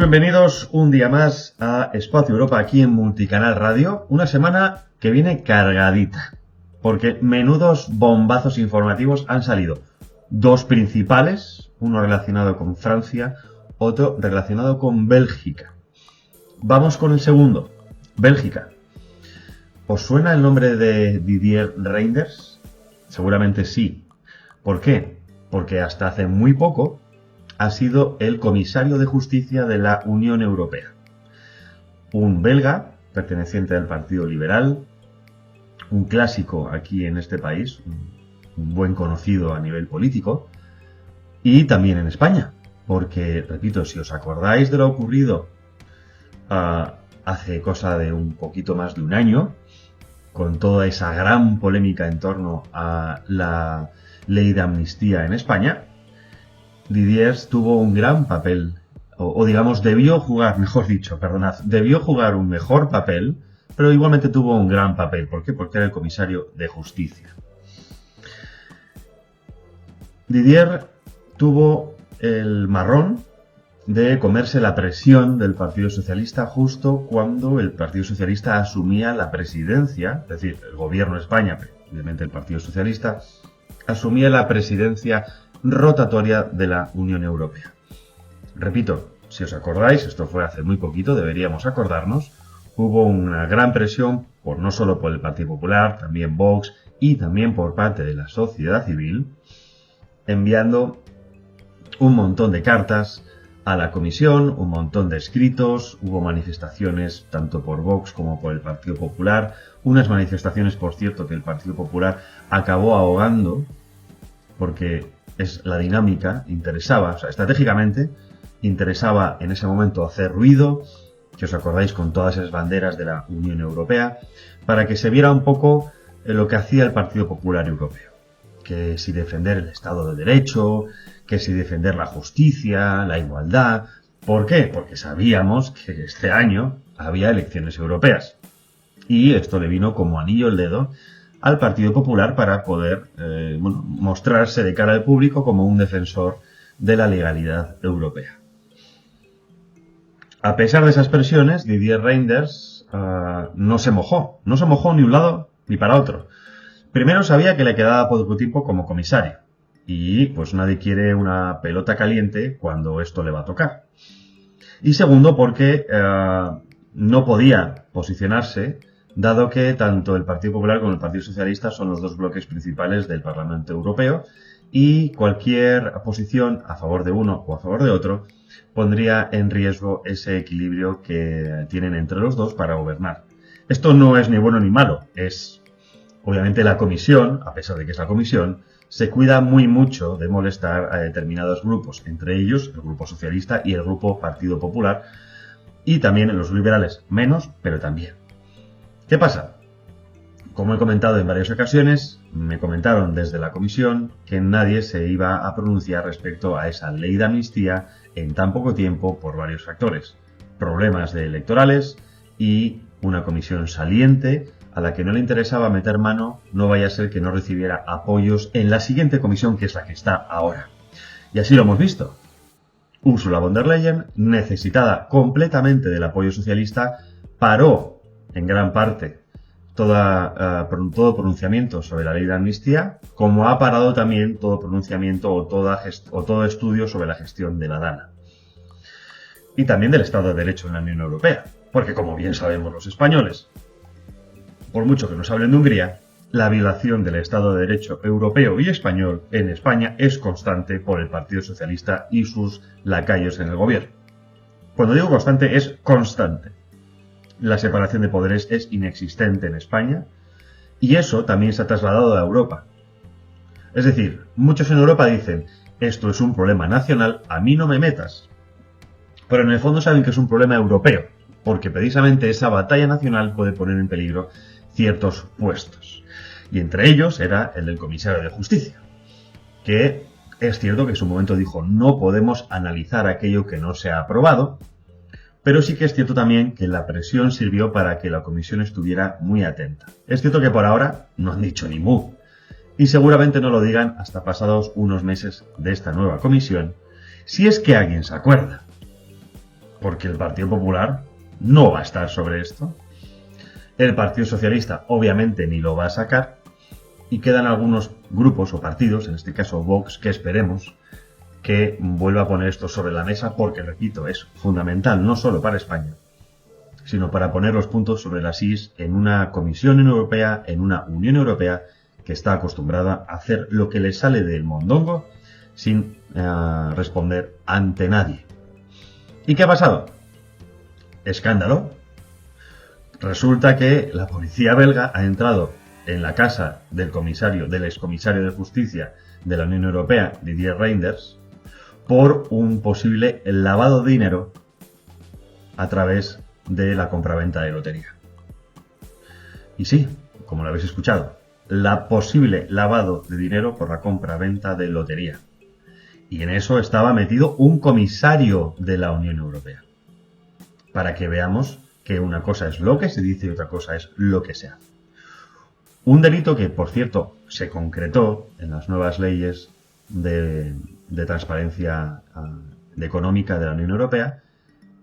Muy bienvenidos un día más a Espacio Europa aquí en Multicanal Radio. Una semana que viene cargadita, porque menudos bombazos informativos han salido. Dos principales, uno relacionado con Francia, otro relacionado con Bélgica. Vamos con el segundo, Bélgica. ¿Os suena el nombre de Didier Reynders? Seguramente sí. ¿Por qué? Porque hasta hace muy poco ha sido el comisario de justicia de la Unión Europea. Un belga, perteneciente al Partido Liberal, un clásico aquí en este país, un buen conocido a nivel político, y también en España, porque, repito, si os acordáis de lo ocurrido hace cosa de un poquito más de un año, con toda esa gran polémica en torno a la ley de amnistía en España, Didier tuvo un gran papel, o digamos, debió jugar un mejor papel, pero igualmente tuvo un gran papel. ¿Por qué? Porque era el comisario de justicia. Didier tuvo el marrón de comerse la presión del Partido Socialista justo cuando el Partido Socialista asumía la presidencia, es decir, el gobierno de España, pero obviamente el Partido Socialista, asumía la presidencia rotatoria de la Unión Europea. Repito, si os acordáis, esto fue hace muy poquito, deberíamos acordarnos, hubo una gran presión, no solo por el Partido Popular, también Vox y también por parte de la sociedad civil, enviando un montón de cartas a la Comisión, un montón de escritos, hubo manifestaciones tanto por Vox como por el Partido Popular, unas manifestaciones, por cierto, que el Partido Popular acabó ahogando, porque es la dinámica, estratégicamente interesaba en ese momento hacer ruido, que os acordáis con todas esas banderas de la Unión Europea, para que se viera un poco lo que hacía el Partido Popular Europeo. Que si defender el Estado de Derecho, que si defender la justicia, la igualdad. ¿Por qué? Porque sabíamos que este año había elecciones europeas. Y esto le vino como anillo al dedo al Partido Popular para poder mostrarse de cara al público como un defensor de la legalidad europea. A pesar de esas presiones, Didier Reynders no se mojó ni un lado ni para otro. Primero sabía que le quedaba poco tiempo como comisario y pues nadie quiere una pelota caliente cuando esto le va a tocar. Y segundo porque no podía posicionarse, dado que tanto el Partido Popular como el Partido Socialista son los dos bloques principales del Parlamento Europeo y cualquier posición a favor de uno o a favor de otro pondría en riesgo ese equilibrio que tienen entre los dos para gobernar. Esto no es ni bueno ni malo, es obviamente la Comisión, a pesar de que es la Comisión, se cuida muy mucho de molestar a determinados grupos, entre ellos el Grupo Socialista y el Grupo Partido Popular, y también los liberales, menos, pero también. ¿Qué pasa? Como he comentado en varias ocasiones, me comentaron desde la Comisión que nadie se iba a pronunciar respecto a esa ley de amnistía en tan poco tiempo por varios factores. Problemas electorales y una comisión saliente a la que no le interesaba meter mano, no vaya a ser que no recibiera apoyos en la siguiente comisión, que es la que está ahora. Y así lo hemos visto. Ursula von der Leyen, necesitada completamente del apoyo socialista, paró en gran parte todo pronunciamiento sobre la ley de amnistía, como ha parado también todo pronunciamiento o todo estudio sobre la gestión de la DANA. Y también del Estado de Derecho en la Unión Europea, porque como bien sabemos los españoles, por mucho que nos hablen de Hungría, la violación del Estado de Derecho europeo y español en España es constante por el Partido Socialista y sus lacayos en el gobierno. Cuando digo constante, es constante. La separación de poderes es inexistente en España y eso también se ha trasladado a Europa. Es decir, muchos en Europa dicen, esto es un problema nacional, a mí no me metas. Pero en el fondo saben que es un problema europeo, porque precisamente esa batalla nacional puede poner en peligro ciertos puestos. Y entre ellos era el del comisario de justicia, que es cierto que en su momento dijo, no podemos analizar aquello que no se ha aprobado, pero sí que es cierto también que la presión sirvió para que la comisión estuviera muy atenta. Es cierto que por ahora no han dicho ni mu, y seguramente no lo digan hasta pasados unos meses de esta nueva comisión, si es que alguien se acuerda. porque el Partido Popular no va a estar sobre esto. El Partido Socialista obviamente ni lo va a sacar. Y quedan algunos grupos o partidos, en este caso Vox, que esperemos que vuelva a poner esto sobre la mesa porque, repito, es fundamental no solo para España, sino para poner los puntos sobre las is en una Comisión Europea, en una Unión Europea que está acostumbrada a hacer lo que le sale del mondongo sin responder ante nadie. ¿Y qué ha pasado? Escándalo. Resulta que la policía belga ha entrado en la casa del excomisario de Justicia de la Unión Europea, Didier Reynders, por un posible lavado de dinero a través de la compraventa de lotería. Y sí, como lo habéis escuchado, la posible lavado de dinero por la compraventa de lotería. Y en eso estaba metido un comisario de la Unión Europea. Para que veamos que una cosa es lo que se dice y otra cosa es lo que se hace. Un delito que, por cierto, se concretó en las nuevas leyes de transparencia económica de la Unión Europea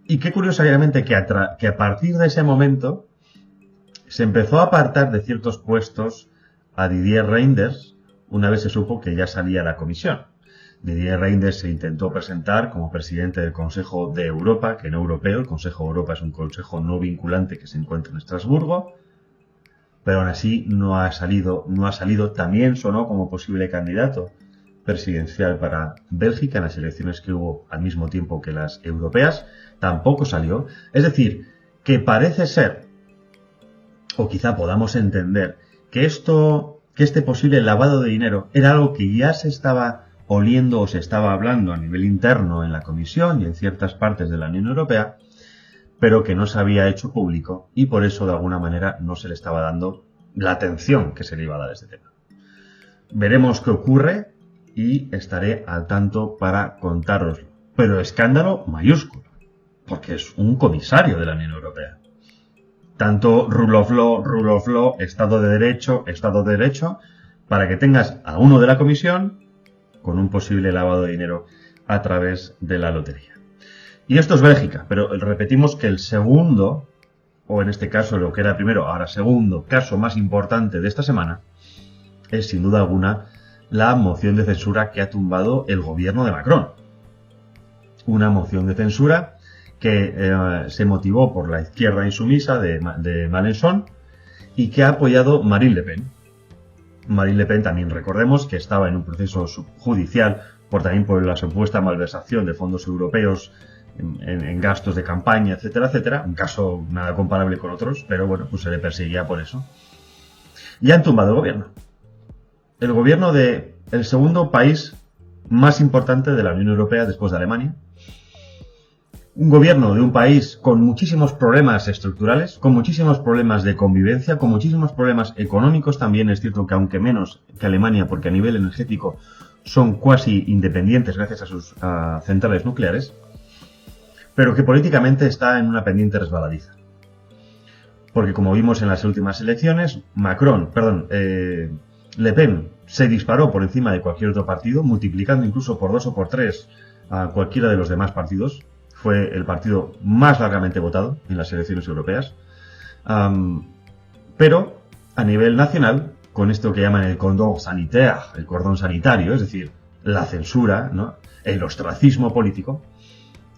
y que curiosamente que a partir de ese momento se empezó a apartar de ciertos puestos a Didier Reynders una vez se supo que ya salía la comisión. Didier Reynders se intentó presentar como presidente del Consejo de Europa, que no europeo. El Consejo de Europa es un consejo no vinculante que se encuentra en Estrasburgo. Pero aún así no ha salido. También sonó como posible candidato presidencial para Bélgica en las elecciones que hubo al mismo tiempo que las europeas. Tampoco salió. Es decir, que parece ser, o quizá podamos entender, que este posible lavado de dinero era algo que ya se estaba oliendo o se estaba hablando a nivel interno en la Comisión y en ciertas partes de la Unión Europea, pero que no se había hecho público y por eso de alguna manera no se le estaba dando la atención que se le iba a dar a este tema. Veremos qué ocurre y estaré al tanto para contároslo. Pero escándalo mayúsculo, porque es un comisario de la Unión Europea. Tanto rule of law, Estado de Derecho, para que tengas a uno de la Comisión con un posible lavado de dinero a través de la lotería. Y esto es Bélgica, pero repetimos que el segundo, o en este caso lo que era primero, ahora segundo, caso más importante de esta semana, es sin duda alguna la moción de censura que ha tumbado el gobierno de Macron. Una moción de censura que se motivó por la izquierda insumisa de Mélenchon y que ha apoyado Marine Le Pen. Marine Le Pen también recordemos que estaba en un proceso judicial también por la supuesta malversación de fondos europeos en gastos de campaña, etcétera, etcétera. Un caso nada comparable con otros, pero bueno, pues se le perseguía por eso. Y han tumbado el gobierno. El gobierno de el segundo país más importante de la Unión Europea después de Alemania. Un gobierno de un país con muchísimos problemas estructurales, con muchísimos problemas de convivencia, con muchísimos problemas económicos también. Es cierto que aunque menos que Alemania, porque a nivel energético son cuasi independientes gracias a sus centrales nucleares, pero que políticamente está en una pendiente resbaladiza. Porque como vimos en las últimas elecciones, Le Pen se disparó por encima de cualquier otro partido, multiplicando incluso por 2 o por 3 a cualquiera de los demás partidos. Fue el partido más largamente votado en las elecciones europeas. Pero a nivel nacional, con esto que llaman el cordón sanitaire, el cordón sanitario, es decir, la censura, ¿no?, el ostracismo político,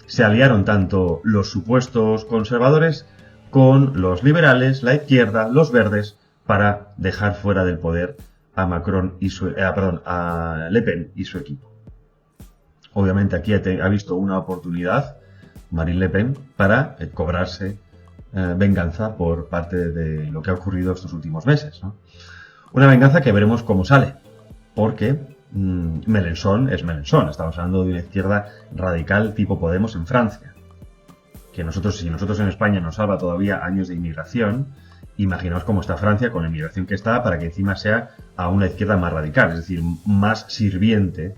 se aliaron tanto los supuestos conservadores con los liberales, la izquierda, los verdes, para dejar fuera del poder a a Le Pen y su equipo. Obviamente aquí ha visto una oportunidad Marine Le Pen para cobrarse venganza por parte de lo que ha ocurrido estos últimos meses, ¿no? Una venganza que veremos cómo sale, porque Mélenchon es Mélenchon. Estamos hablando de una izquierda radical tipo Podemos en Francia. Si nosotros en España nos salva todavía años de inmigración, imaginaos cómo está Francia con la inmigración que está, para que encima sea a una izquierda más radical, es decir, más sirviente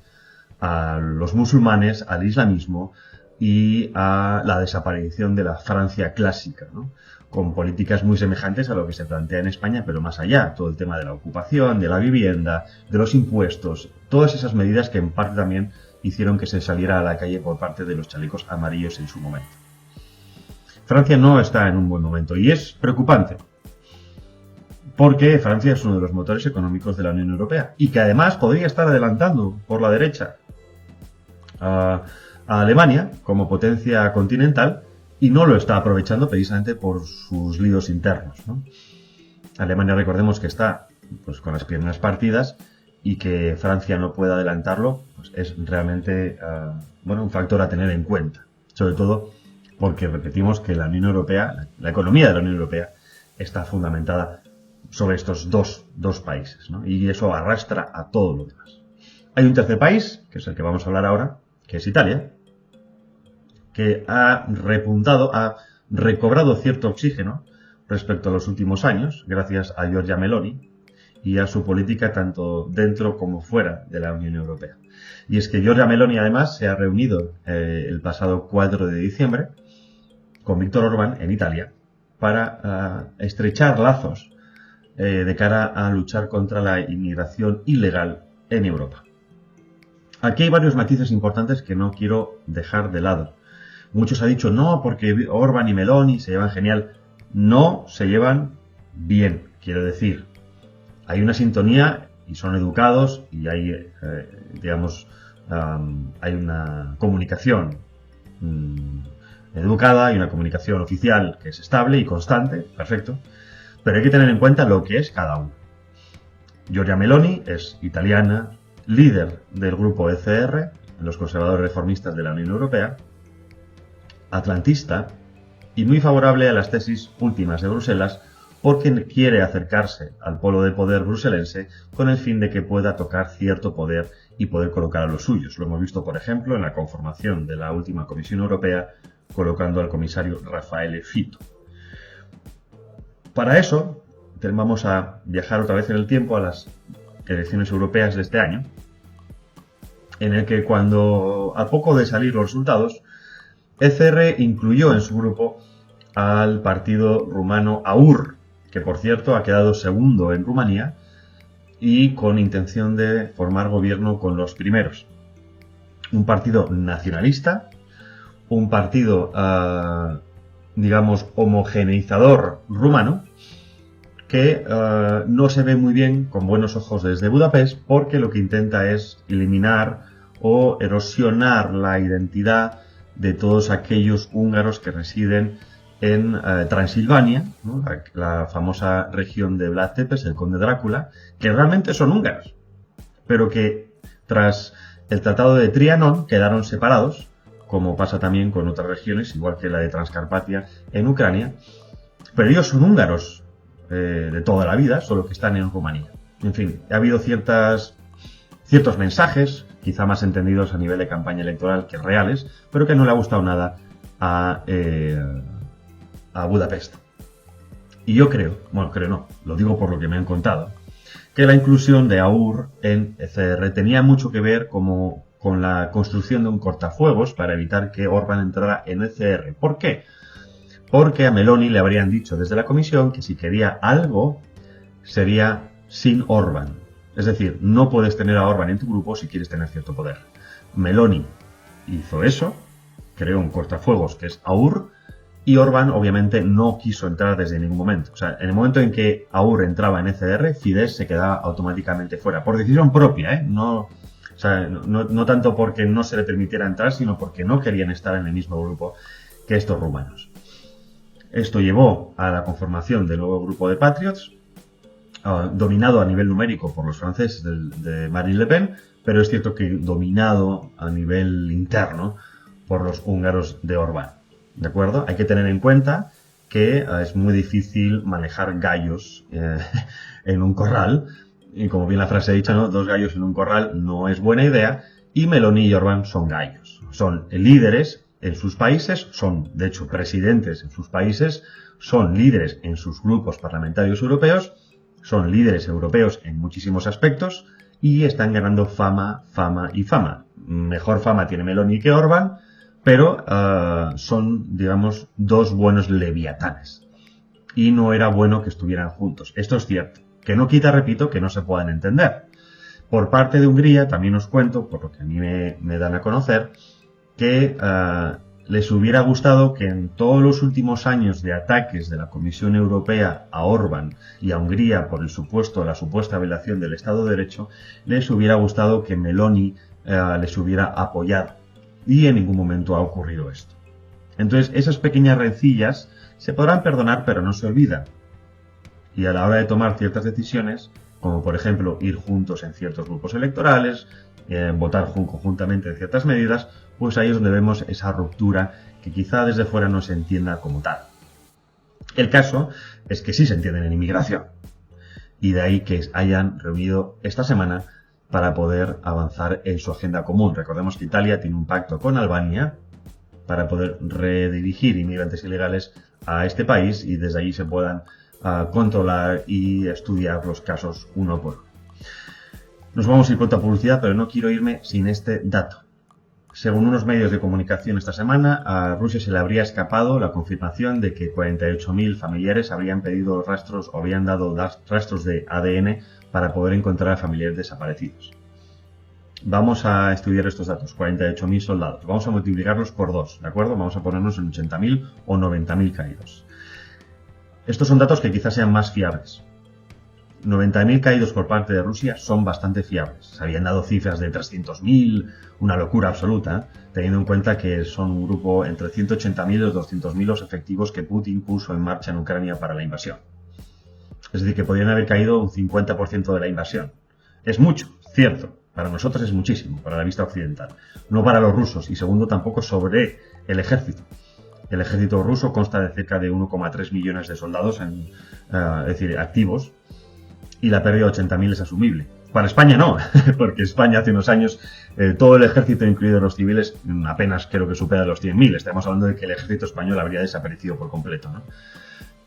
a los musulmanes, al islamismo y a la desaparición de la Francia clásica, ¿no?, con políticas muy semejantes a lo que se plantea en España, pero más allá. Todo el tema de la ocupación, de la vivienda, de los impuestos, todas esas medidas que en parte también hicieron que se saliera a la calle por parte de los chalecos amarillos en su momento. Francia no está en un buen momento y es preocupante porque Francia es uno de los motores económicos de la Unión Europea y que además podría estar adelantando por la derecha a Alemania como potencia continental y no lo está aprovechando precisamente por sus líos internos, ¿no? Alemania, recordemos que está pues con las piernas partidas y que Francia no pueda adelantarlo, pues es realmente un factor a tener en cuenta. Sobre todo porque repetimos que la Unión Europea, la economía de la Unión Europea, está fundamentada sobre estos dos países, ¿no? Y eso arrastra a todo lo demás. Hay un tercer país, que es el que vamos a hablar ahora, que es Italia, que ha repuntado, ha recobrado cierto oxígeno respecto a los últimos años, gracias a Giorgia Meloni y a su política tanto dentro como fuera de la Unión Europea. Y es que Giorgia Meloni además se ha reunido el pasado 4 de diciembre con Viktor Orbán en Italia para estrechar lazos de cara a luchar contra la inmigración ilegal en Europa. Aquí hay varios matices importantes que no quiero dejar de lado. Muchos han dicho, no, porque Orbán y Meloni se llevan genial. No se llevan bien, quiero decir. Hay una sintonía y son educados y hay, hay una comunicación educada y una comunicación oficial que es estable y constante, perfecto. Pero hay que tener en cuenta lo que es cada uno. Giorgia Meloni es italiana, líder del grupo ECR, los conservadores reformistas de la Unión Europea, atlantista y muy favorable a las tesis últimas de Bruselas porque quiere acercarse al polo de poder bruselense con el fin de que pueda tocar cierto poder y poder colocar a los suyos. Lo hemos visto, por ejemplo, en la conformación de la última Comisión Europea, colocando al comisario Raffaele Fitto. Para eso, vamos a viajar otra vez en el tiempo a las elecciones europeas de este año, en el que cuando, a poco de salir los resultados, ECR incluyó en su grupo al partido rumano AUR, que por cierto ha quedado segundo en Rumanía y con intención de formar gobierno con los primeros. Un partido nacionalista, un partido, homogeneizador rumano, que no se ve muy bien con buenos ojos desde Budapest porque lo que intenta es eliminar o erosionar la identidad de todos aquellos húngaros que residen en Transilvania, ¿no? La famosa región de Vlad Tepes, el conde Drácula, que realmente son húngaros, pero que tras el Tratado de Trianon quedaron separados, como pasa también con otras regiones, igual que la de Transcarpatia en Ucrania, pero ellos son húngaros de toda la vida, solo que están en Rumanía. En fin, ha habido ciertos mensajes, quizá más entendidos a nivel de campaña electoral que reales, pero que no le ha gustado nada a Budapest. Y yo creo no, lo digo por lo que me han contado, que la inclusión de AUR en ECR tenía mucho que ver con la construcción de un cortafuegos para evitar que Orbán entrara en ECR. ¿Por qué? Porque a Meloni le habrían dicho desde la comisión que si quería algo sería sin Orbán. Es decir, no puedes tener a Orbán en tu grupo si quieres tener cierto poder. Meloni hizo eso, creó un cortafuegos que es AUR, y Orbán obviamente no quiso entrar desde ningún momento. O sea, en el momento en que AUR entraba en ECR, Fidesz se quedaba automáticamente fuera, por decisión propia, ¿eh? No tanto porque no se le permitiera entrar, sino porque no querían estar en el mismo grupo que estos rumanos. Esto llevó a la conformación del nuevo grupo de Patriots, dominado a nivel numérico por los franceses de Marine Le Pen, pero es cierto que dominado a nivel interno por los húngaros de Orbán. ¿De acuerdo? Hay que tener en cuenta que es muy difícil manejar gallos en un corral, y como bien la frase ha dicho, ¿no? 2 gallos en un corral no es buena idea, y Meloni y Orbán son gallos. Son líderes en sus países, son de hecho presidentes en sus países, son líderes en sus grupos parlamentarios europeos, son líderes europeos en muchísimos aspectos y están ganando fama y fama. Mejor fama tiene Meloni que Orbán, pero son, digamos, 2 buenos leviatanes. Y no era bueno que estuvieran juntos. Esto es cierto. Que no quita, repito, que no se puedan entender. Por parte de Hungría, también os cuento, por lo que a mí me dan a conocer, que les hubiera gustado que en todos los últimos años de ataques de la Comisión Europea a Orbán y a Hungría por la supuesta violación del Estado de Derecho, les hubiera gustado que Meloni les hubiera apoyado. Y en ningún momento ha ocurrido esto. Entonces, esas pequeñas rencillas se podrán perdonar, pero no se olvidan. Y a la hora de tomar ciertas decisiones, como por ejemplo ir juntos en ciertos grupos electorales, votar conjuntamente en ciertas medidas, pues ahí es donde vemos esa ruptura que quizá desde fuera no se entienda como tal. El caso es que sí se entienden en inmigración. Y de ahí que hayan reunido esta semana para poder avanzar en su agenda común. Recordemos que Italia tiene un pacto con Albania para poder redirigir inmigrantes ilegales a este país y desde allí se puedan controlar y estudiar los casos uno por uno. Nos vamos a ir con otra publicidad, pero no quiero irme sin este dato. Según unos medios de comunicación esta semana, a Rusia se le habría escapado la confirmación de que 48.000 familiares habrían pedido rastros o habrían dado rastros de ADN para poder encontrar a familiares desaparecidos. Vamos a estudiar estos datos, 48.000 soldados. Vamos a multiplicarlos por 2, ¿de acuerdo? Vamos a ponernos en 80.000 o 90.000 caídos. Estos son datos que quizás sean más fiables. 90.000 caídos por parte de Rusia son bastante fiables. Se habían dado cifras de 300.000, una locura absoluta, teniendo en cuenta que son un grupo entre 180.000 y los 200.000 los efectivos que Putin puso en marcha en Ucrania para la invasión. Es decir, que podrían haber caído un 50% de la invasión. Es mucho, cierto. Para nosotros es muchísimo, para la vista occidental. No para los rusos, y segundo, tampoco sobre el ejército. El ejército ruso consta de cerca de 1,3 millones de soldados, es decir, activos, y la pérdida de 80.000 es asumible. Para España no, porque España hace unos años, todo el ejército, incluidos los civiles, apenas creo que supera los 100.000. Estamos hablando de que el ejército español habría desaparecido por completo, ¿no?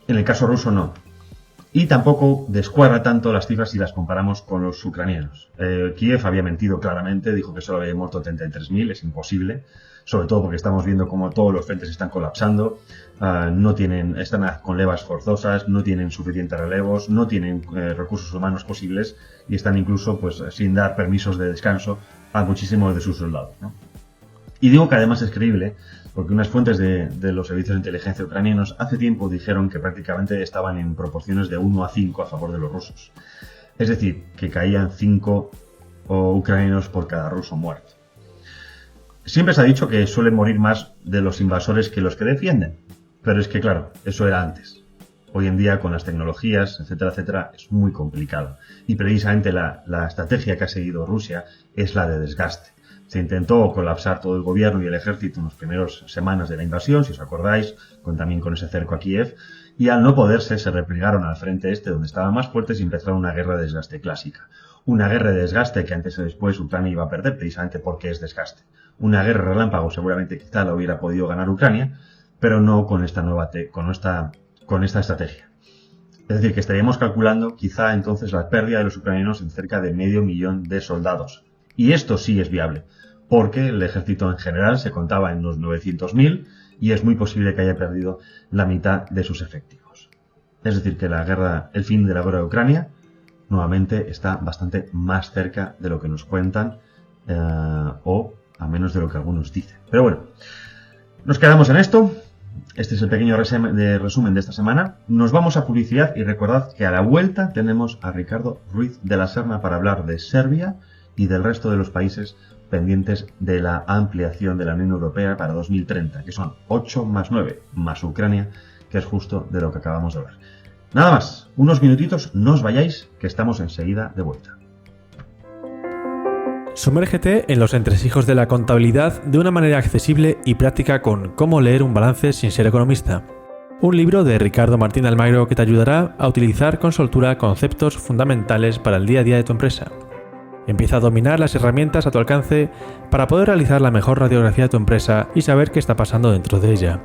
En el caso ruso no. Y tampoco descuadra tanto las cifras si las comparamos con los ucranianos. Kiev había mentido claramente, dijo que solo había muerto 33.000, es imposible, sobre todo porque estamos viendo cómo todos los frentes están colapsando, están con levas forzosas, no tienen suficientes relevos, no tienen recursos humanos posibles y están incluso pues sin dar permisos de descanso a muchísimos de sus soldados, ¿no? Y digo que además es creíble porque unas fuentes de los servicios de inteligencia ucranianos hace tiempo dijeron que prácticamente estaban en proporciones de 1 a 5 a favor de los rusos. Es decir, que caían 5 ucranianos por cada ruso muerto. Siempre se ha dicho que suelen morir más de los invasores que los que defienden, pero es que claro, eso era antes. Hoy en día con las tecnologías, etcétera, etcétera, es muy complicado. Y precisamente la estrategia que ha seguido Rusia es la de desgaste. Se intentó colapsar todo el gobierno y el ejército en las primeras semanas de la invasión, si os acordáis, también con ese cerco a Kiev, y al no poderse se replegaron al frente este donde estaban más fuertes y empezaron una guerra de desgaste clásica. Una guerra de desgaste que antes o después Ucrania iba a perder precisamente porque es desgaste. Una guerra relámpago seguramente quizá la hubiera podido ganar Ucrania, pero no con esta con esta estrategia. Es decir, que estaríamos calculando quizá entonces la pérdida de los ucranianos en cerca de 500.000 de soldados. Y esto sí es viable, porque el ejército en general se contaba en unos 900.000 y es muy posible que haya perdido la mitad de sus efectivos. Es decir, que el fin de la guerra de Ucrania, nuevamente está bastante más cerca de lo que nos cuentan, o a menos de lo que algunos dicen. Pero bueno, nos quedamos en esto. Este es el pequeño resumen de esta semana. Nos vamos a publicidad y recordad que a la vuelta tenemos a Ricardo Ruiz de la Serna para hablar de Serbia y del resto de los países pendientes de la ampliación de la Unión Europea para 2030, que son 8 más 9 más Ucrania, que es justo de lo que acabamos de ver. Nada más, unos minutitos, no os vayáis, que estamos enseguida de vuelta. Sumérgete en los entresijos de la contabilidad de una manera accesible y práctica con Cómo leer un balance sin ser economista. Un libro de Ricardo Martín Almagro que te ayudará a utilizar con soltura conceptos fundamentales para el día a día de tu empresa. Empieza a dominar las herramientas a tu alcance para poder realizar la mejor radiografía de tu empresa y saber qué está pasando dentro de ella.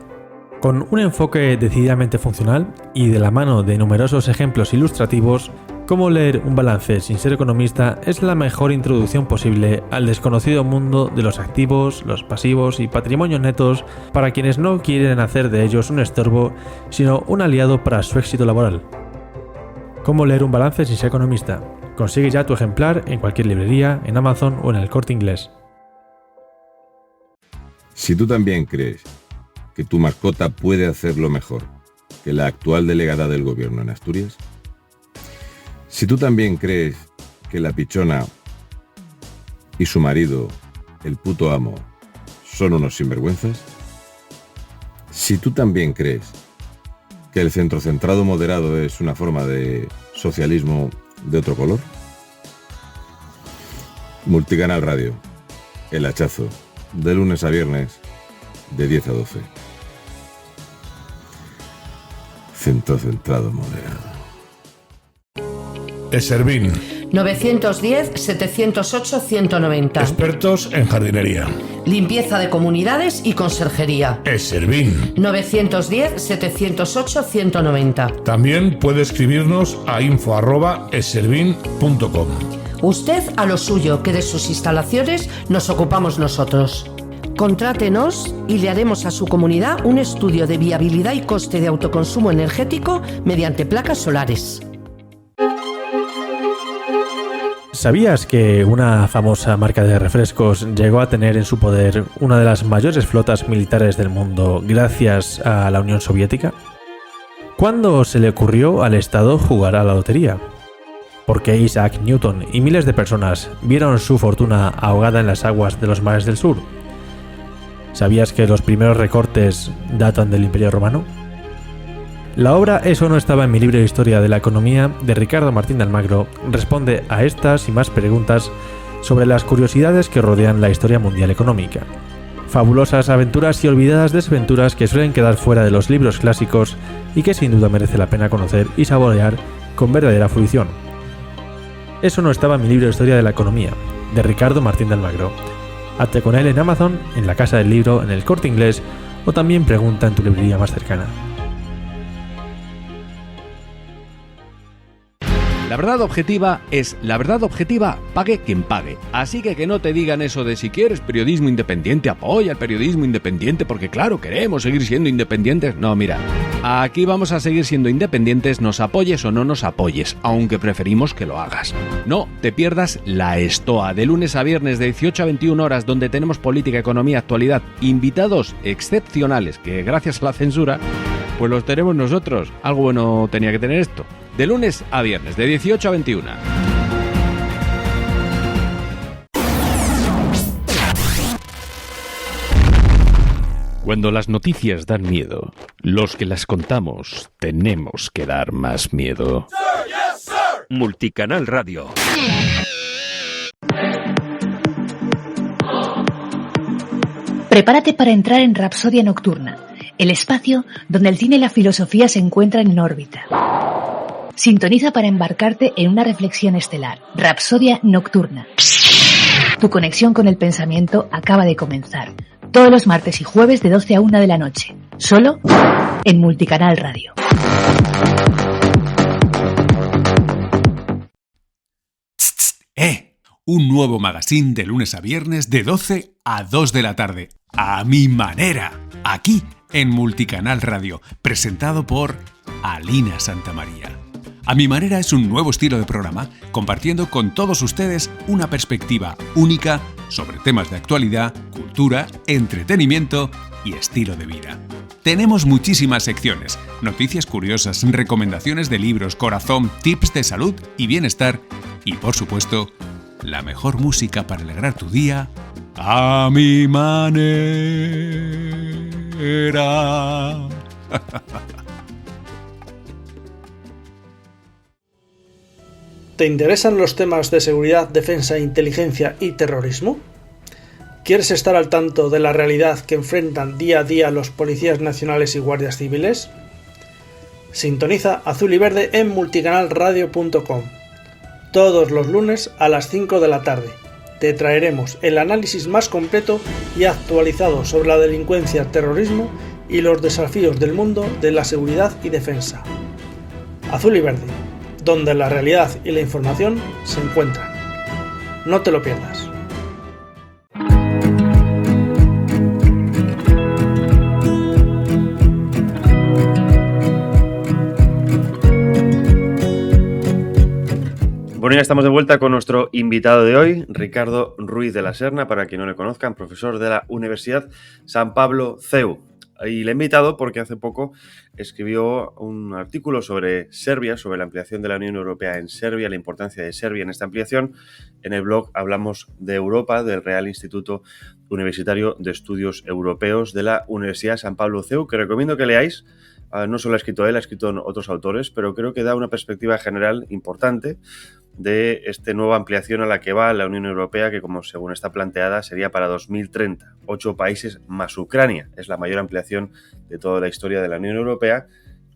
Con un enfoque decididamente funcional y de la mano de numerosos ejemplos ilustrativos, Cómo leer un balance sin ser economista es la mejor introducción posible al desconocido mundo de los activos, los pasivos y patrimonios netos para quienes no quieren hacer de ellos un estorbo, sino un aliado para su éxito laboral. Cómo leer un balance sin ser economista. Consigue ya tu ejemplar en cualquier librería, en Amazon o en el Corte Inglés. Si tú también crees que tu mascota puede hacerlo mejor que la actual delegada del gobierno en Asturias? Si tú también crees que la pichona y su marido, el puto amo, son unos sinvergüenzas, si tú también crees que el centrocentrado moderado es una forma de socialismo de otro color, Multicanal Radio, El Hachazo, de lunes a viernes, de 10 a 12. Centrocentrado moderado. Eservín. 910-708-190. Expertos en jardinería. Limpieza de comunidades y conserjería. Eservín. 910-708-190. También puede escribirnos a info@eservín.com. Usted a lo suyo, que de sus instalaciones nos ocupamos nosotros. Contrátenos y le haremos a su comunidad un estudio de viabilidad y coste de autoconsumo energético mediante placas solares. ¿Sabías que una famosa marca de refrescos llegó a tener en su poder una de las mayores flotas militares del mundo gracias a la Unión Soviética? ¿Cuándo se le ocurrió al Estado jugar a la lotería? ¿Por qué Isaac Newton y miles de personas vieron su fortuna ahogada en las aguas de los mares del sur? ¿Sabías que los primeros recortes datan del Imperio Romano? La obra Eso no estaba en mi libro de Historia de la Economía de Ricardo Martín de Almagro responde a estas y más preguntas sobre las curiosidades que rodean la historia mundial económica. Fabulosas aventuras y olvidadas desventuras que suelen quedar fuera de los libros clásicos y que sin duda merece la pena conocer y saborear con verdadera fruición. Eso no estaba en mi libro de Historia de la Economía de Ricardo Martín de Almagro. Hazte con él en Amazon, en la Casa del Libro, en el Corte Inglés o también pregunta en tu librería más cercana. La verdad objetiva es la verdad objetiva, pague quien pague. Así que no te digan eso de si quieres periodismo independiente, apoya el periodismo independiente porque claro, queremos seguir siendo independientes. No, mira, aquí vamos a seguir siendo independientes, nos apoyes o no nos apoyes, aunque preferimos que lo hagas. No te pierdas La Estoa, de lunes a viernes de 18 a 21 horas, donde tenemos política, economía, actualidad, invitados excepcionales que gracias a la censura, pues los tenemos nosotros. Algo bueno tenía que tener esto. De lunes a viernes, de 18 a 21. Cuando las noticias dan miedo, los que las contamos tenemos que dar más miedo. Sir, yes, sir. Multicanal Radio. Prepárate para entrar en Rapsodia Nocturna, el espacio donde el cine y la filosofía se encuentran en órbita. Sintoniza para embarcarte en una reflexión estelar. Rapsodia Nocturna. Tu conexión con el pensamiento acaba de comenzar. Todos los martes y jueves de 12 a 1 de la noche. Solo en Multicanal Radio. Un nuevo magazine de lunes a viernes de 12 a 2 de la tarde. A mi manera. Aquí en Multicanal Radio. Presentado por Alina Santamaría. A mi manera es un nuevo estilo de programa, compartiendo con todos ustedes una perspectiva única sobre temas de actualidad, cultura, entretenimiento y estilo de vida. Tenemos muchísimas secciones, noticias curiosas, recomendaciones de libros, corazón, tips de salud y bienestar y, por supuesto, la mejor música para alegrar tu día a mi manera. ¿Te interesan los temas de seguridad, defensa, inteligencia y terrorismo? ¿Quieres estar al tanto de la realidad que enfrentan día a día los policías nacionales y guardias civiles? Sintoniza Azul y Verde en multicanalradio.com. Todos los lunes a las 5 de la tarde. Te traeremos el análisis más completo y actualizado sobre la delincuencia, terrorismo y los desafíos del mundo de la seguridad y defensa. Azul y Verde, donde la realidad y la información se encuentran. No te lo pierdas. Bueno, ya estamos de vuelta con nuestro invitado de hoy, Ricardo Ruiz de la Serna, para quien no le conozcan, profesor de la Universidad San Pablo CEU. Y le he invitado porque hace poco escribió un artículo sobre Serbia, sobre la ampliación de la Unión Europea en Serbia, la importancia de Serbia en esta ampliación. En el blog Hablamos de Europa, del Real Instituto Universitario de Estudios Europeos de la Universidad San Pablo CEU, que recomiendo que leáis. No solo ha escrito él, ha escrito otros autores, pero creo que da una perspectiva general importante de esta nueva ampliación a la que va la Unión Europea, que como según está planteada sería para 2030. 8 países más Ucrania. Es la mayor ampliación de toda la historia de la Unión Europea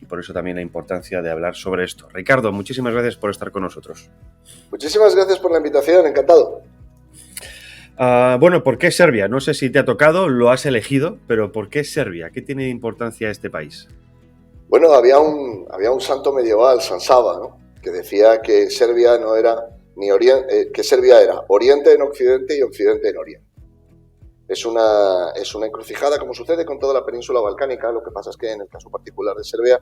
y por eso también la importancia de hablar sobre esto. Ricardo, muchísimas gracias por estar con nosotros. Muchísimas gracias por la invitación, encantado. Bueno, ¿por qué Serbia? No sé si te ha tocado, lo has elegido, pero ¿por qué Serbia? ¿Qué tiene de importancia este país? Bueno, había un santo medieval, San Saba, ¿no?, que decía que Serbia no era ni que Serbia era Oriente en Occidente y Occidente en Oriente. Es una encrucijada, como sucede con toda la península balcánica. Lo que pasa es que en el caso particular de Serbia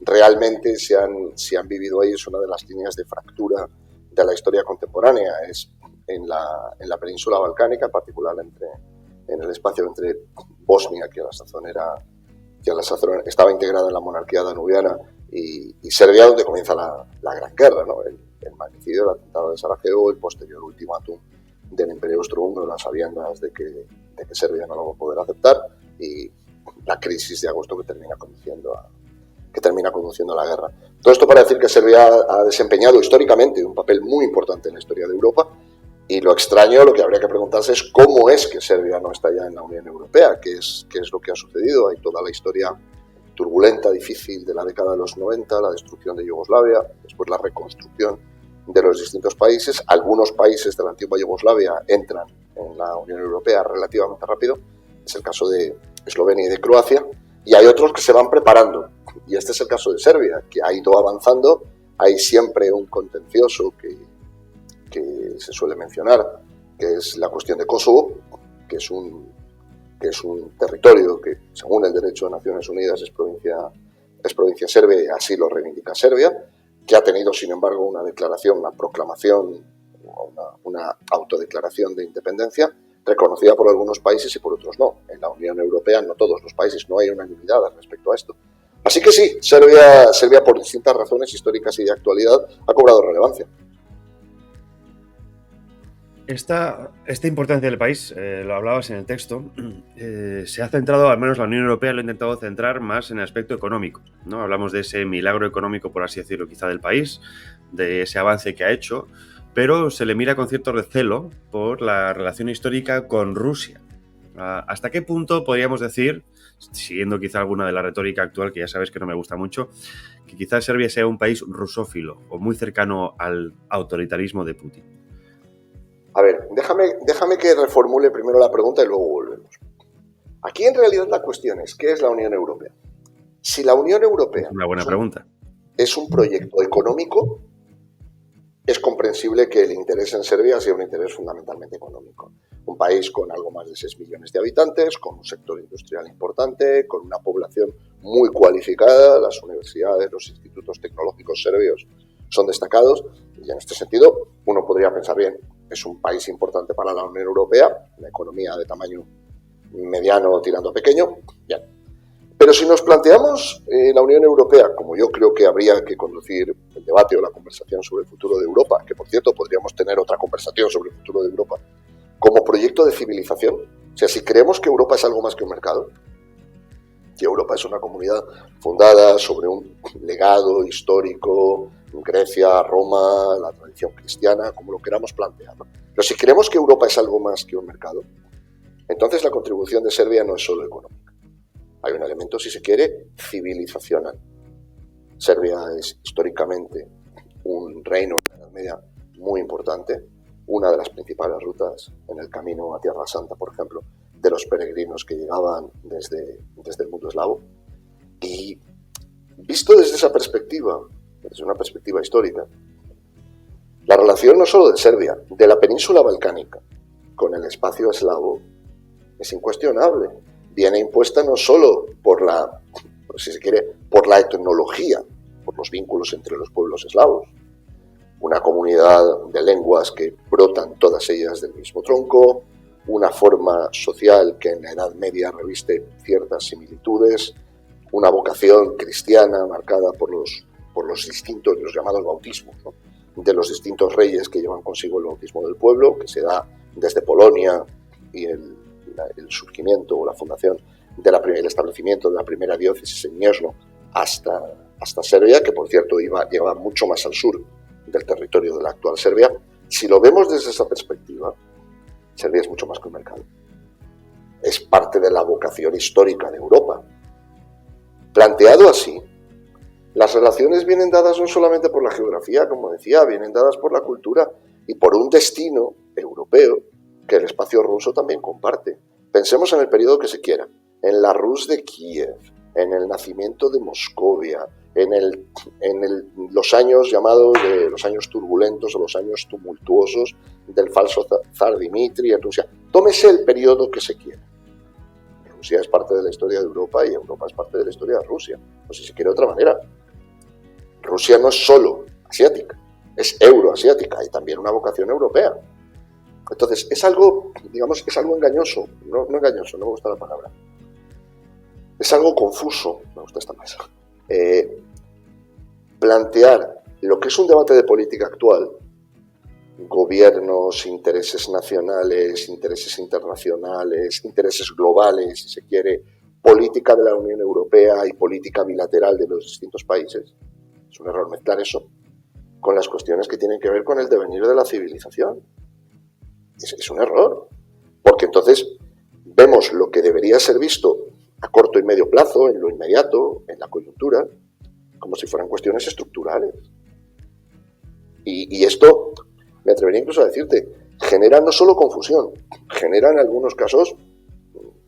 realmente se han vivido ahí, es una de las líneas de fractura de la historia contemporánea. Es en la península balcánica, en particular en el espacio entre Bosnia, que a la sazón estaba integrada en la monarquía danubiana, y Serbia, donde comienza la Gran Guerra, ¿no? El magnicidio, el atentado de Sarajevo, el posterior ultimátum del Imperio Austrohúngaro, las sabiendas de que Serbia no lo va a poder aceptar, y la crisis de agosto que termina conduciendo a la guerra. Todo esto para decir que Serbia ha desempeñado históricamente un papel muy importante en la historia de Europa, y lo extraño, lo que habría que preguntarse es cómo es que Serbia no está ya en la Unión Europea, qué es lo que ha sucedido. Hay toda la historia turbulenta, difícil de la década de los 90, la destrucción de Yugoslavia, después la reconstrucción de los distintos países. Algunos países de la antigua Yugoslavia entran en la Unión Europea relativamente rápido, es el caso de Eslovenia y de Croacia, y hay otros que se van preparando, y este es el caso de Serbia, que ha ido avanzando. Hay siempre un contencioso que se suele mencionar, que es la cuestión de Kosovo, que es un territorio que, según el derecho de Naciones Unidas, es provincia serbia, y así lo reivindica Serbia, que ha tenido, sin embargo, una declaración, una proclamación, una autodeclaración de independencia reconocida por algunos países y por otros no. En la Unión Europea, no todos los países, no hay unanimidad respecto a esto. Así que sí, Serbia, por distintas razones históricas y de actualidad, ha cobrado relevancia. Esta importancia del país, lo hablabas en el texto, se ha centrado, al menos la Unión Europea lo ha intentado centrar más en el aspecto económico, ¿no? Hablamos de ese milagro económico, por así decirlo, quizá del país, de ese avance que ha hecho, pero se le mira con cierto recelo por la relación histórica con Rusia. ¿Hasta qué punto podríamos decir, siguiendo quizá alguna de la retórica actual, que ya sabes que no me gusta mucho, que quizás Serbia sea un país rusófilo o muy cercano al autoritarismo de Putin? A ver, déjame que reformule primero la pregunta y luego volvemos. Aquí en realidad la cuestión es, ¿qué es la Unión Europea? Si la Unión Europea es una buena pregunta. Es un proyecto económico, es comprensible que el interés en Serbia sea un interés fundamentalmente económico. Un país con algo más de 6 millones de habitantes, con un sector industrial importante, con una población muy cualificada, las universidades, los institutos tecnológicos serbios son destacados, y en este sentido uno podría pensar, bien, es un país importante para la Unión Europea, la economía de tamaño mediano tirando a pequeño, bien. Pero si nos planteamos la Unión Europea, como yo creo que habría que conducir el debate o la conversación sobre el futuro de Europa, que por cierto podríamos tener otra conversación sobre el futuro de Europa, como proyecto de civilización, o sea, si creemos que Europa es algo más que un mercado, que Europa es una comunidad fundada sobre un legado histórico, Grecia, Roma, la tradición cristiana, como lo queramos plantear, ¿no? Pero si creemos que Europa es algo más que un mercado, entonces la contribución de Serbia no es solo económica. Hay un elemento, si se quiere, civilizacional. Serbia es históricamente un reino de la Edad Media muy importante, una de las principales rutas en el camino a Tierra Santa, por ejemplo, de los peregrinos que llegaban desde el mundo eslavo. Y visto desde esa perspectiva, desde una perspectiva histórica, la relación no solo de Serbia, de la península balcánica con el espacio eslavo es incuestionable. Viene impuesta no solo por la etnología, por los vínculos entre los pueblos eslavos, una comunidad de lenguas que brotan todas ellas del mismo tronco, una forma social que en la Edad Media reviste ciertas similitudes, una vocación cristiana marcada por los distintos, los llamados bautismos, ¿no?, de los distintos reyes que llevan consigo el bautismo del pueblo, que se da desde Polonia y el surgimiento o la fundación el establecimiento de la primera diócesis en Gniezno hasta Serbia, que por cierto llegaba mucho más al sur del territorio de la actual Serbia. Si lo vemos desde esa perspectiva, Serbia es mucho más que un mercado. Es parte de la vocación histórica de Europa. Planteado así, las relaciones vienen dadas no solamente por la geografía, como decía, vienen dadas por la cultura y por un destino europeo que el espacio ruso también comparte. Pensemos en el periodo que se quiera, en la Rus de Kiev, en el nacimiento de Moscovia, en los años llamados los años turbulentos o los años tumultuosos del falso zar Dmitri en Rusia. Tómese el periodo que se quiera. Rusia es parte de la historia de Europa y Europa es parte de la historia de Rusia. O si se quiere de otra manera, Rusia no es solo asiática, es euroasiática y también una vocación europea. Entonces, es algo, digamos, es algo engañoso, no engañoso, no me gusta la palabra. Es algo confuso, me gusta esta más. Plantear lo que es un debate de política actual, gobiernos, intereses nacionales, intereses internacionales, intereses globales, si se quiere, política de la Unión Europea y política bilateral de los distintos países. Es un error mezclar eso con las cuestiones que tienen que ver con el devenir de la civilización. Es un error, porque entonces vemos lo que debería ser visto a corto y medio plazo, en lo inmediato, en la coyuntura, como si fueran cuestiones estructurales. Y esto, me atrevería incluso a decirte, genera no solo confusión, genera en algunos casos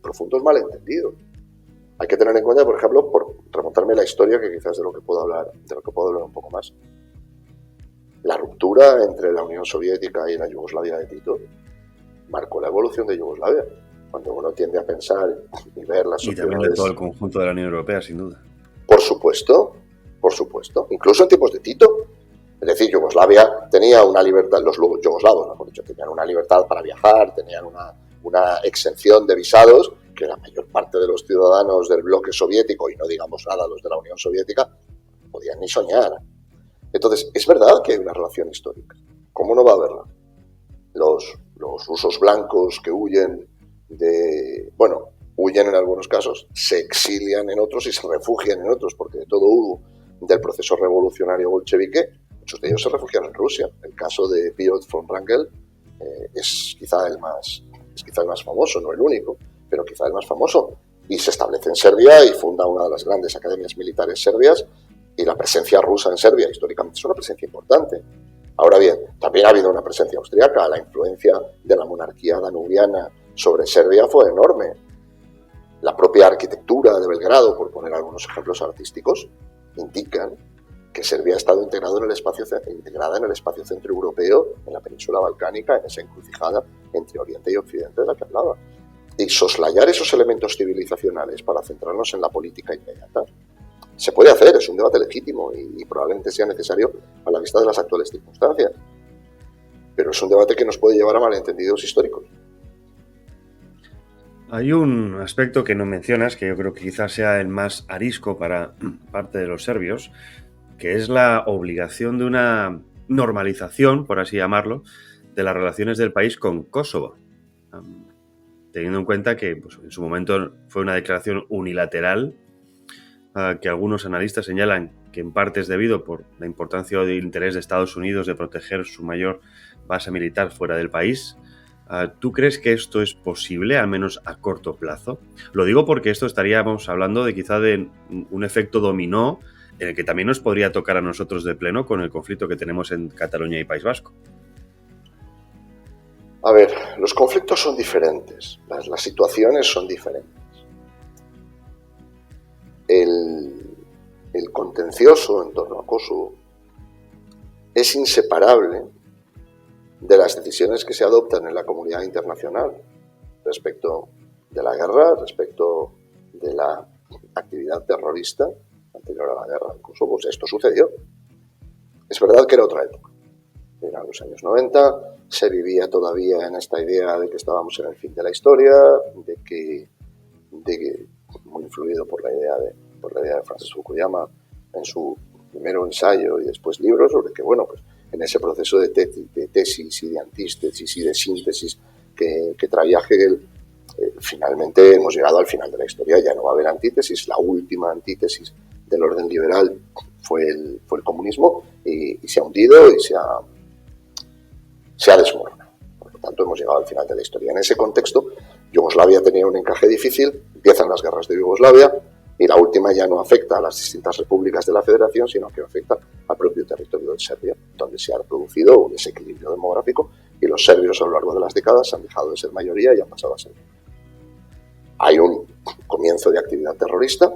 profundos malentendidos. Hay que tener en cuenta, por ejemplo, por remontarme a la historia, que quizás de lo que puedo hablar un poco más, la ruptura entre la Unión Soviética y la Yugoslavia de Tito marcó la evolución de Yugoslavia. Cuando uno tiende a pensar y ver las opciones... Y también de todo el conjunto de la Unión Europea, sin duda. Por supuesto. Incluso en tiempos de Tito. Es decir, Yugoslavia tenía una libertad, los yugoslavos, mejor dicho, tenían una libertad para viajar, tenían una exención de visados que la mayor parte de los ciudadanos del bloque soviético, y no digamos nada los de la Unión Soviética, no podían ni soñar. Entonces, es verdad que hay una relación histórica. ¿Cómo no va a haberla? Los rusos blancos que huyen huyen en algunos casos, se exilian en otros y se refugian en otros, porque de todo hubo del proceso revolucionario bolchevique, muchos de ellos se refugiaron en Rusia. El caso de Piotr von Wrangel es quizá el más famoso, no el único, pero quizá el más famoso. Y se establece en Serbia y funda una de las grandes academias militares serbias, y la presencia rusa en Serbia históricamente es una presencia importante. Ahora bien, también ha habido una presencia austríaca. La influencia de la monarquía danubiana sobre Serbia fue enorme. La propia arquitectura de Belgrado, por poner algunos ejemplos artísticos, indican que Serbia ha estado integrada en el espacio centroeuropeo, en la península balcánica, en esa encrucijada entre Oriente y Occidente de la que hablaba. Y soslayar esos elementos civilizacionales para centrarnos en la política inmediata se puede hacer, es un debate legítimo y probablemente sea necesario a la vista de las actuales circunstancias. Pero es un debate que nos puede llevar a malentendidos históricos. Hay un aspecto que no mencionas, que yo creo que quizás sea el más arisco para parte de los serbios, que es la obligación de una normalización, por así llamarlo, de las relaciones del país con Kosovo. Teniendo en cuenta que en su momento fue una declaración unilateral, que algunos analistas señalan que en parte es debido por la importancia o el interés de Estados Unidos de proteger su mayor base militar fuera del país. ¿Tú crees que esto es posible, al menos a corto plazo? Lo digo porque esto estaríamos hablando de quizá de un efecto dominó en el que también nos podría tocar a nosotros de pleno con el conflicto que tenemos en Cataluña y País Vasco. A ver, los conflictos son diferentes, las situaciones son diferentes. El contencioso en torno a Kosovo es inseparable de las decisiones que se adoptan en la comunidad internacional respecto de la guerra, respecto de la actividad terrorista anterior a la guerra en Kosovo. Esto sucedió. Es verdad que era otra época. Eran los años 90, se vivía todavía en esta idea de que estábamos en el fin de la historia, de que muy influido por la idea de Francis Fukuyama en su primero ensayo y después libro, sobre que, bueno, pues en ese proceso de tesis y de antítesis y de síntesis que traía Hegel, finalmente hemos llegado al final de la historia, ya no va a haber antítesis. La última antítesis del orden liberal fue el comunismo y se ha hundido y se ha desmoronado. Por lo tanto, hemos llegado al final de la historia. En ese contexto, Yugoslavia tenía un encaje difícil, empiezan las guerras de Yugoslavia y la última ya no afecta a las distintas repúblicas de la Federación, sino que afecta al propio territorio de Serbia, donde se ha producido un desequilibrio demográfico y los serbios a lo largo de las décadas han dejado de ser mayoría y han pasado a ser. Hay un comienzo de actividad terrorista,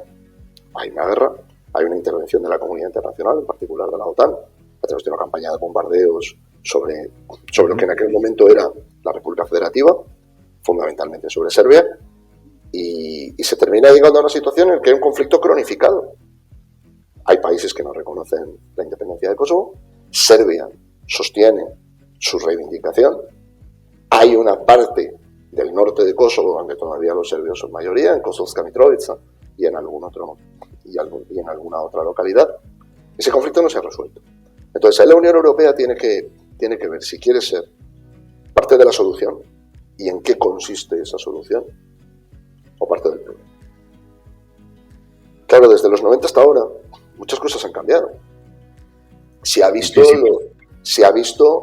hay una guerra, hay una intervención de la comunidad internacional, en particular de la OTAN, a través de una campaña de bombardeos sobre lo que en aquel momento era la República Federativa, fundamentalmente sobre Serbia, y se termina llegando a una situación en la que hay un conflicto cronificado. Hay países que no reconocen la independencia de Kosovo, Serbia sostiene su reivindicación, hay una parte del norte de Kosovo donde todavía los serbios son mayoría, en Kosovska Mitrovica y en alguna otra localidad. Ese conflicto no se ha resuelto. Entonces, ahí la Unión Europea tiene que ver si quiere ser parte de la solución y en qué consiste esa solución, o parte del problema. Claro, desde los 90 hasta ahora, muchas cosas han cambiado. Se ha visto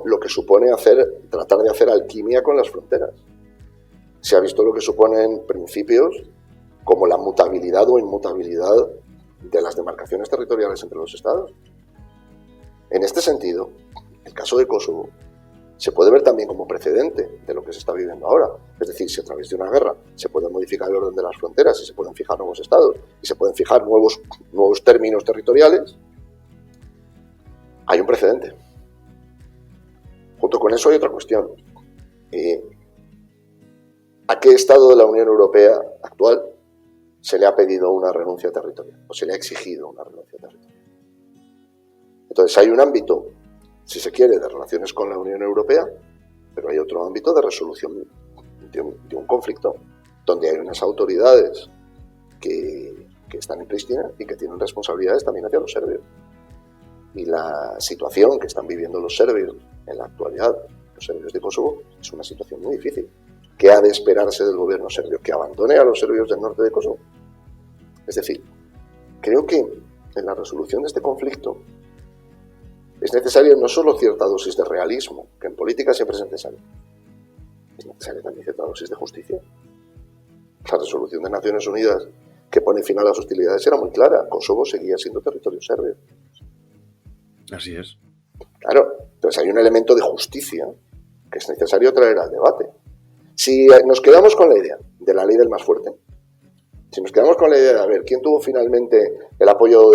lo que supone tratar de hacer alquimia con las fronteras. Se ha visto lo que suponen principios como la mutabilidad o inmutabilidad de las demarcaciones territoriales entre los estados. En este sentido, el caso de Kosovo se puede ver también como precedente de lo que se está viviendo ahora. Es decir, si a través de una guerra se puede modificar el orden de las fronteras y se pueden fijar nuevos estados y se pueden fijar nuevos términos territoriales, hay un precedente. Junto con eso hay otra cuestión. ¿A qué estado de la Unión Europea actual se le ha pedido una renuncia territorial o se le ha exigido una renuncia territorial? Entonces hay un ámbito, si se quiere, de relaciones con la Unión Europea, pero hay otro ámbito de resolución de un conflicto, donde hay unas autoridades que están en Pristina y que tienen responsabilidades también hacia los serbios. Y la situación que están viviendo los serbios en la actualidad, los serbios de Kosovo, es una situación muy difícil. ¿Qué ha de esperarse del gobierno serbio? ¿Que abandone a los serbios del norte de Kosovo? Es decir, creo que en la resolución de este conflicto es necesaria no solo cierta dosis de realismo, que en política siempre es necesaria también cierta dosis de justicia. La resolución de Naciones Unidas que pone fin a las hostilidades era muy clara. Kosovo seguía siendo territorio serbio. Así es. Claro, entonces hay un elemento de justicia que es necesario traer al debate. Si nos quedamos con la idea de la ley del más fuerte, si nos quedamos con la idea de a ver quién tuvo finalmente el apoyo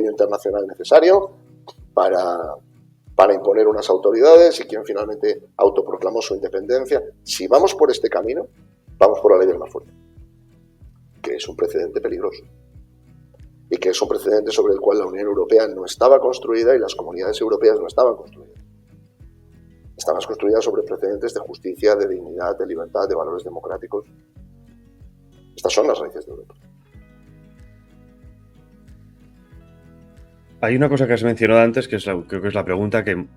internacional necesario para imponer unas autoridades y quién finalmente autoproclamó su independencia, si vamos por este camino, vamos por la ley del más fuerte, que es un precedente peligroso y que es un precedente sobre el cual la Unión Europea no estaba construida y las comunidades europeas no estaban construidas. Estaban construidas sobre precedentes de justicia, de dignidad, de libertad, de valores democráticos. Estas son las raíces de Europa. Hay una cosa que has mencionado antes, que creo que es la pregunta que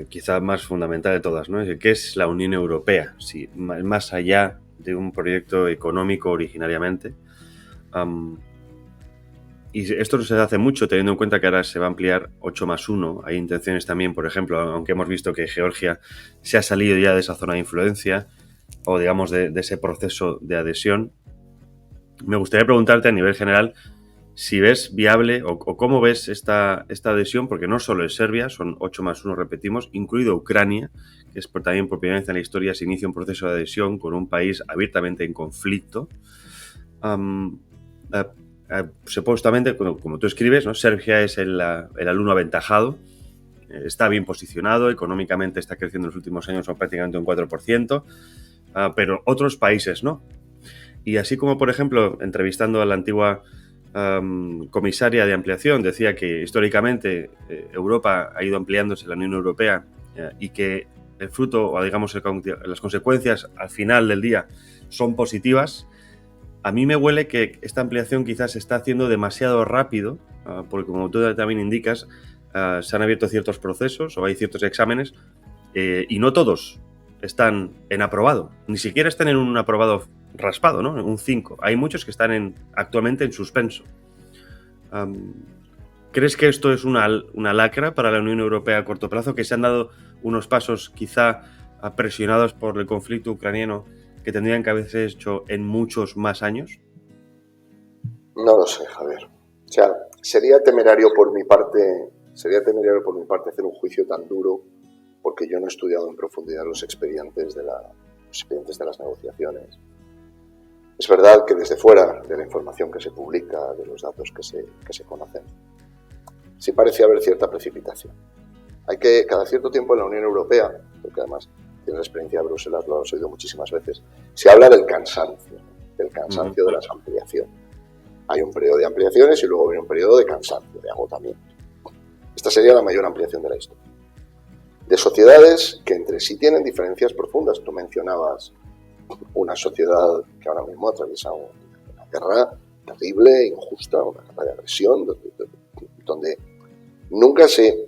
quizá más fundamental de todas, ¿no? ¿Qué es la Unión Europea? Si más allá de un proyecto económico originariamente. Y esto no se hace mucho, teniendo en cuenta que ahora se va a ampliar 8+1. Hay intenciones también, por ejemplo, aunque hemos visto que Georgia se ha salido ya de esa zona de influencia, o digamos de ese proceso de adhesión. Me gustaría preguntarte a nivel general si ves viable o cómo ves esta adhesión, porque no solo es Serbia, son 8+1, repetimos, incluido Ucrania, que es también por primera vez en la historia se inicia un proceso de adhesión con un país abiertamente en conflicto. Supuestamente, como tú escribes, ¿no? Serbia es el alumno aventajado, está bien posicionado, económicamente está creciendo en los últimos años son prácticamente un 4%, pero otros países no. Y así como, por ejemplo, entrevistando a la antigua comisaria de ampliación decía que históricamente Europa ha ido ampliándose, la Unión Europea, y que el fruto, o digamos las consecuencias al final del día son positivas. A mí me huele que esta ampliación quizás se está haciendo demasiado rápido, porque como tú también indicas, se han abierto ciertos procesos o hay ciertos exámenes y no todos están en aprobado, ni siquiera están en un aprobado raspado, ¿no? Un 5. Hay muchos que están actualmente en suspenso. ¿Crees que esto es una lacra para la Unión Europea a corto plazo, que se han dado unos pasos quizá presionados por el conflicto ucraniano que tendrían que haberse hecho en muchos más años? No lo sé, Javier. O sea, sería temerario por mi parte hacer un juicio tan duro, porque yo no he estudiado en profundidad los expedientes de las negociaciones. Es verdad que desde fuera de la información que se publica, de los datos que se conocen, sí parece haber cierta precipitación. Hay que, cada cierto tiempo en la Unión Europea, porque además tienes la experiencia de Bruselas, lo has oído muchísimas veces, se habla del cansancio de las ampliaciones. Hay un periodo de ampliaciones y luego viene un periodo de cansancio, de agotamiento. Esta sería la mayor ampliación de la historia. De sociedades que entre sí tienen diferencias profundas. Tú mencionabas una sociedad que ahora mismo atraviesa una guerra terrible, injusta, una guerra de agresión, donde nunca se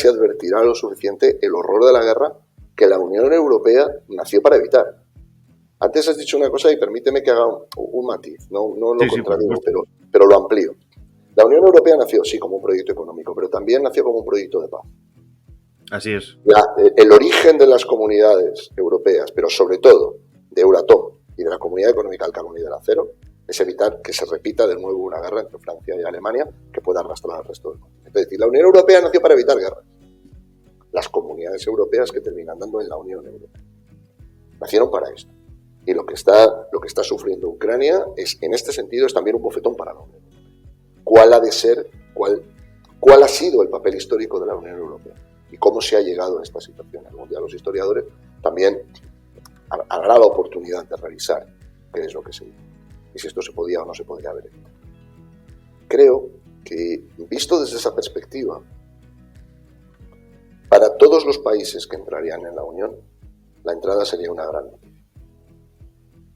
advertirá lo suficiente el horror de la guerra que la Unión Europea nació para evitar. Antes has dicho una cosa y permíteme que haga un matiz, no lo contradigo, pero lo amplío. La Unión Europea nació, sí, como un proyecto económico, pero también nació como un proyecto de paz. Así es. El origen de las comunidades europeas, pero sobre todo de Euratom y de la Comunidad Económica del Carbón y del Acero, es evitar que se repita de nuevo una guerra entre Francia y Alemania que pueda arrastrar al resto del continente. Es decir, la Unión Europea nació para evitar guerras. Las comunidades europeas que terminan dando en la Unión Europea nacieron para esto. Y lo que está sufriendo Ucrania es, en este sentido, es también un bofetón para la Unión Europea. ¿Cuál ha sido el papel histórico de la Unión Europea? ¿Y cómo se ha llegado a esta situación? Algún día los historiadores también habrá la oportunidad de revisar qué es lo que se hizo y si esto se podía o no se podía haber evitado. Creo que, visto desde esa perspectiva, para todos los países que entrarían en la Unión, la entrada sería una gran noticia.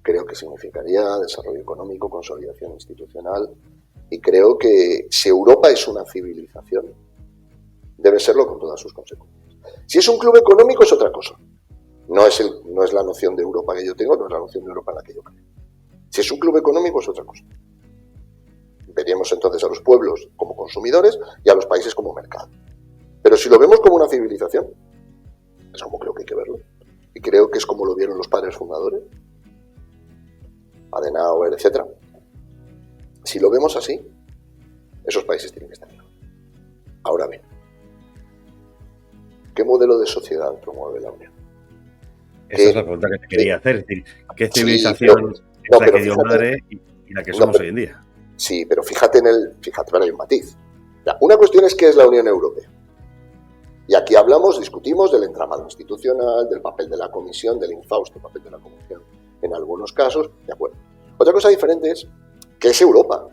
Creo que significaría desarrollo económico, consolidación institucional, y creo que si Europa es una civilización, debe serlo con todas sus consecuencias. Si es un club económico es otra cosa. No es la noción de Europa que yo tengo, no es la noción de Europa en la que yo creo. Si es un club económico es otra cosa. Veríamos entonces a los pueblos como consumidores y a los países como mercado. Pero si lo vemos como una civilización, es como creo que hay que verlo. Y creo que es como lo vieron los padres fundadores, Adenauer, etc. Si lo vemos así, esos países tienen que estar bien. Ahora bien, ¿qué modelo de sociedad promueve la Unión? Esa es la pregunta que te quería hacer. Es decir, ¿qué civilización es la que dio madre y la que somos hoy en día? Sí, pero fíjate, hay un matiz. Una cuestión es qué es la Unión Europea. Y aquí discutimos del entramado institucional, del papel de la Comisión, del infausto papel de la Comisión en algunos casos, de acuerdo. Otra cosa diferente es ¿qué es Europa?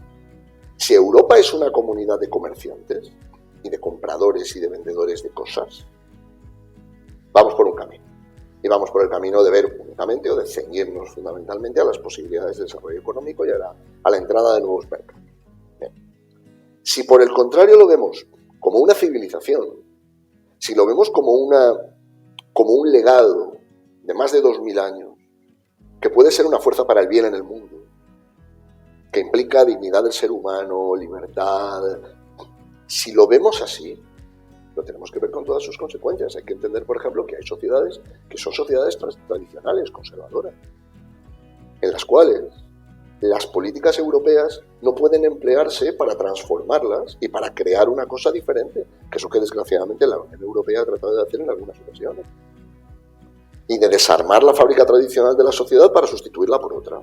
Si Europa es una comunidad de comerciantes y de compradores y de vendedores de cosas, vamos por un camino. Y vamos por el camino de ver únicamente o de ceñirnos fundamentalmente a las posibilidades de desarrollo económico y a la entrada de nuevos mercados. Bien. Si por el contrario lo vemos como una civilización, si lo vemos como un legado de más de 2000 años, que puede ser una fuerza para el bien en el mundo, que implica dignidad del ser humano, libertad, si lo vemos así, lo tenemos que ver con todas sus consecuencias. Hay que entender, por ejemplo, que hay sociedades que son sociedades tradicionales, conservadoras, en las cuales las políticas europeas no pueden emplearse para transformarlas y para crear una cosa diferente, que es lo que desgraciadamente la Unión Europea ha tratado de hacer en algunas ocasiones. Y de desarmar la fábrica tradicional de la sociedad para sustituirla por otra.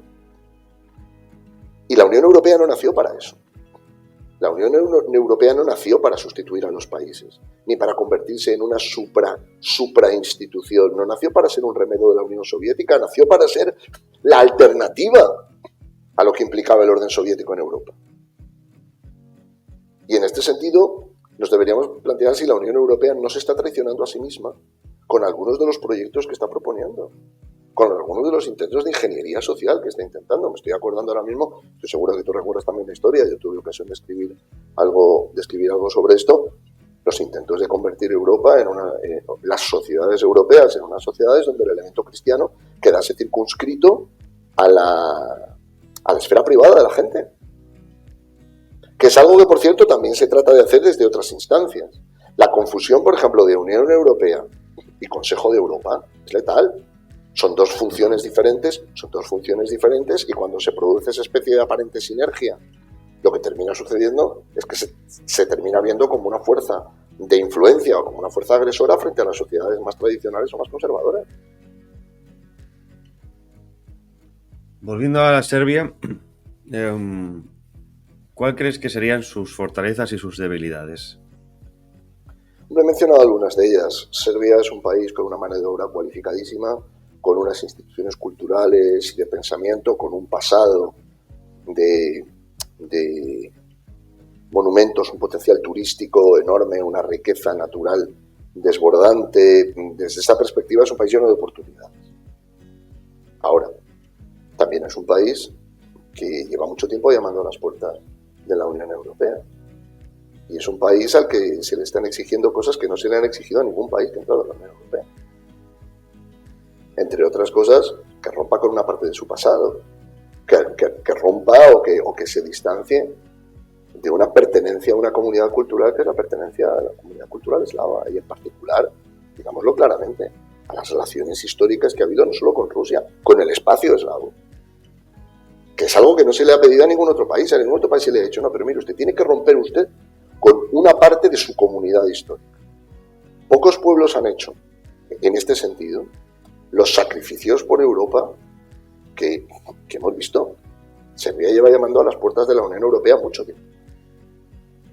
Y la Unión Europea no nació para eso. La Unión Europea no nació para sustituir a los países, ni para convertirse en una suprainstitución. No nació para ser un remedio de la Unión Soviética, nació para ser la alternativa a lo que implicaba el orden soviético en Europa. Y en este sentido, nos deberíamos plantear si la Unión Europea no se está traicionando a sí misma con algunos de los proyectos que está proponiendo, con algunos de los intentos de ingeniería social que está intentando. Me estoy acordando ahora mismo, estoy seguro que tú recuerdas también la historia, yo tuve ocasión de escribir algo sobre esto, los intentos de convertir Europa las sociedades europeas en unas sociedades donde el elemento cristiano quedase circunscrito a la esfera privada de la gente. Que es algo que, por cierto, también se trata de hacer desde otras instancias. La confusión, por ejemplo, de Unión Europea y Consejo de Europa es letal. Son dos funciones diferentes, y cuando se produce esa especie de aparente sinergia, lo que termina sucediendo es que se termina viendo como una fuerza de influencia o como una fuerza agresora frente a las sociedades más tradicionales o más conservadoras. Volviendo a la Serbia, ¿cuál crees que serían sus fortalezas y sus debilidades? He mencionado algunas de ellas. Serbia es un país con una mano de obra cualificadísima, con unas instituciones culturales y de pensamiento, con un pasado de monumentos, un potencial turístico enorme, una riqueza natural desbordante. Desde esa perspectiva es un país lleno de oportunidades. Ahora, también es un país que lleva mucho tiempo llamando a las puertas de la Unión Europea. Y es un país al que se le están exigiendo cosas que no se le han exigido a ningún país que ha entrado en la Unión Europea. Entre otras cosas, que rompa con una parte de su pasado, que rompa o que se distancie de una pertenencia a una comunidad cultural que es la pertenencia a la comunidad cultural eslava, y en particular, digámoslo claramente, a las relaciones históricas que ha habido no solo con Rusia, con el espacio eslavo. Que es algo que no se le ha pedido a ningún otro país se le ha dicho, no, pero mire, usted tiene que romper con una parte de su comunidad histórica. Pocos pueblos han hecho, en este sentido, los sacrificios por Europa que hemos visto. Serbia lleva llamando a las puertas de la Unión Europea mucho tiempo.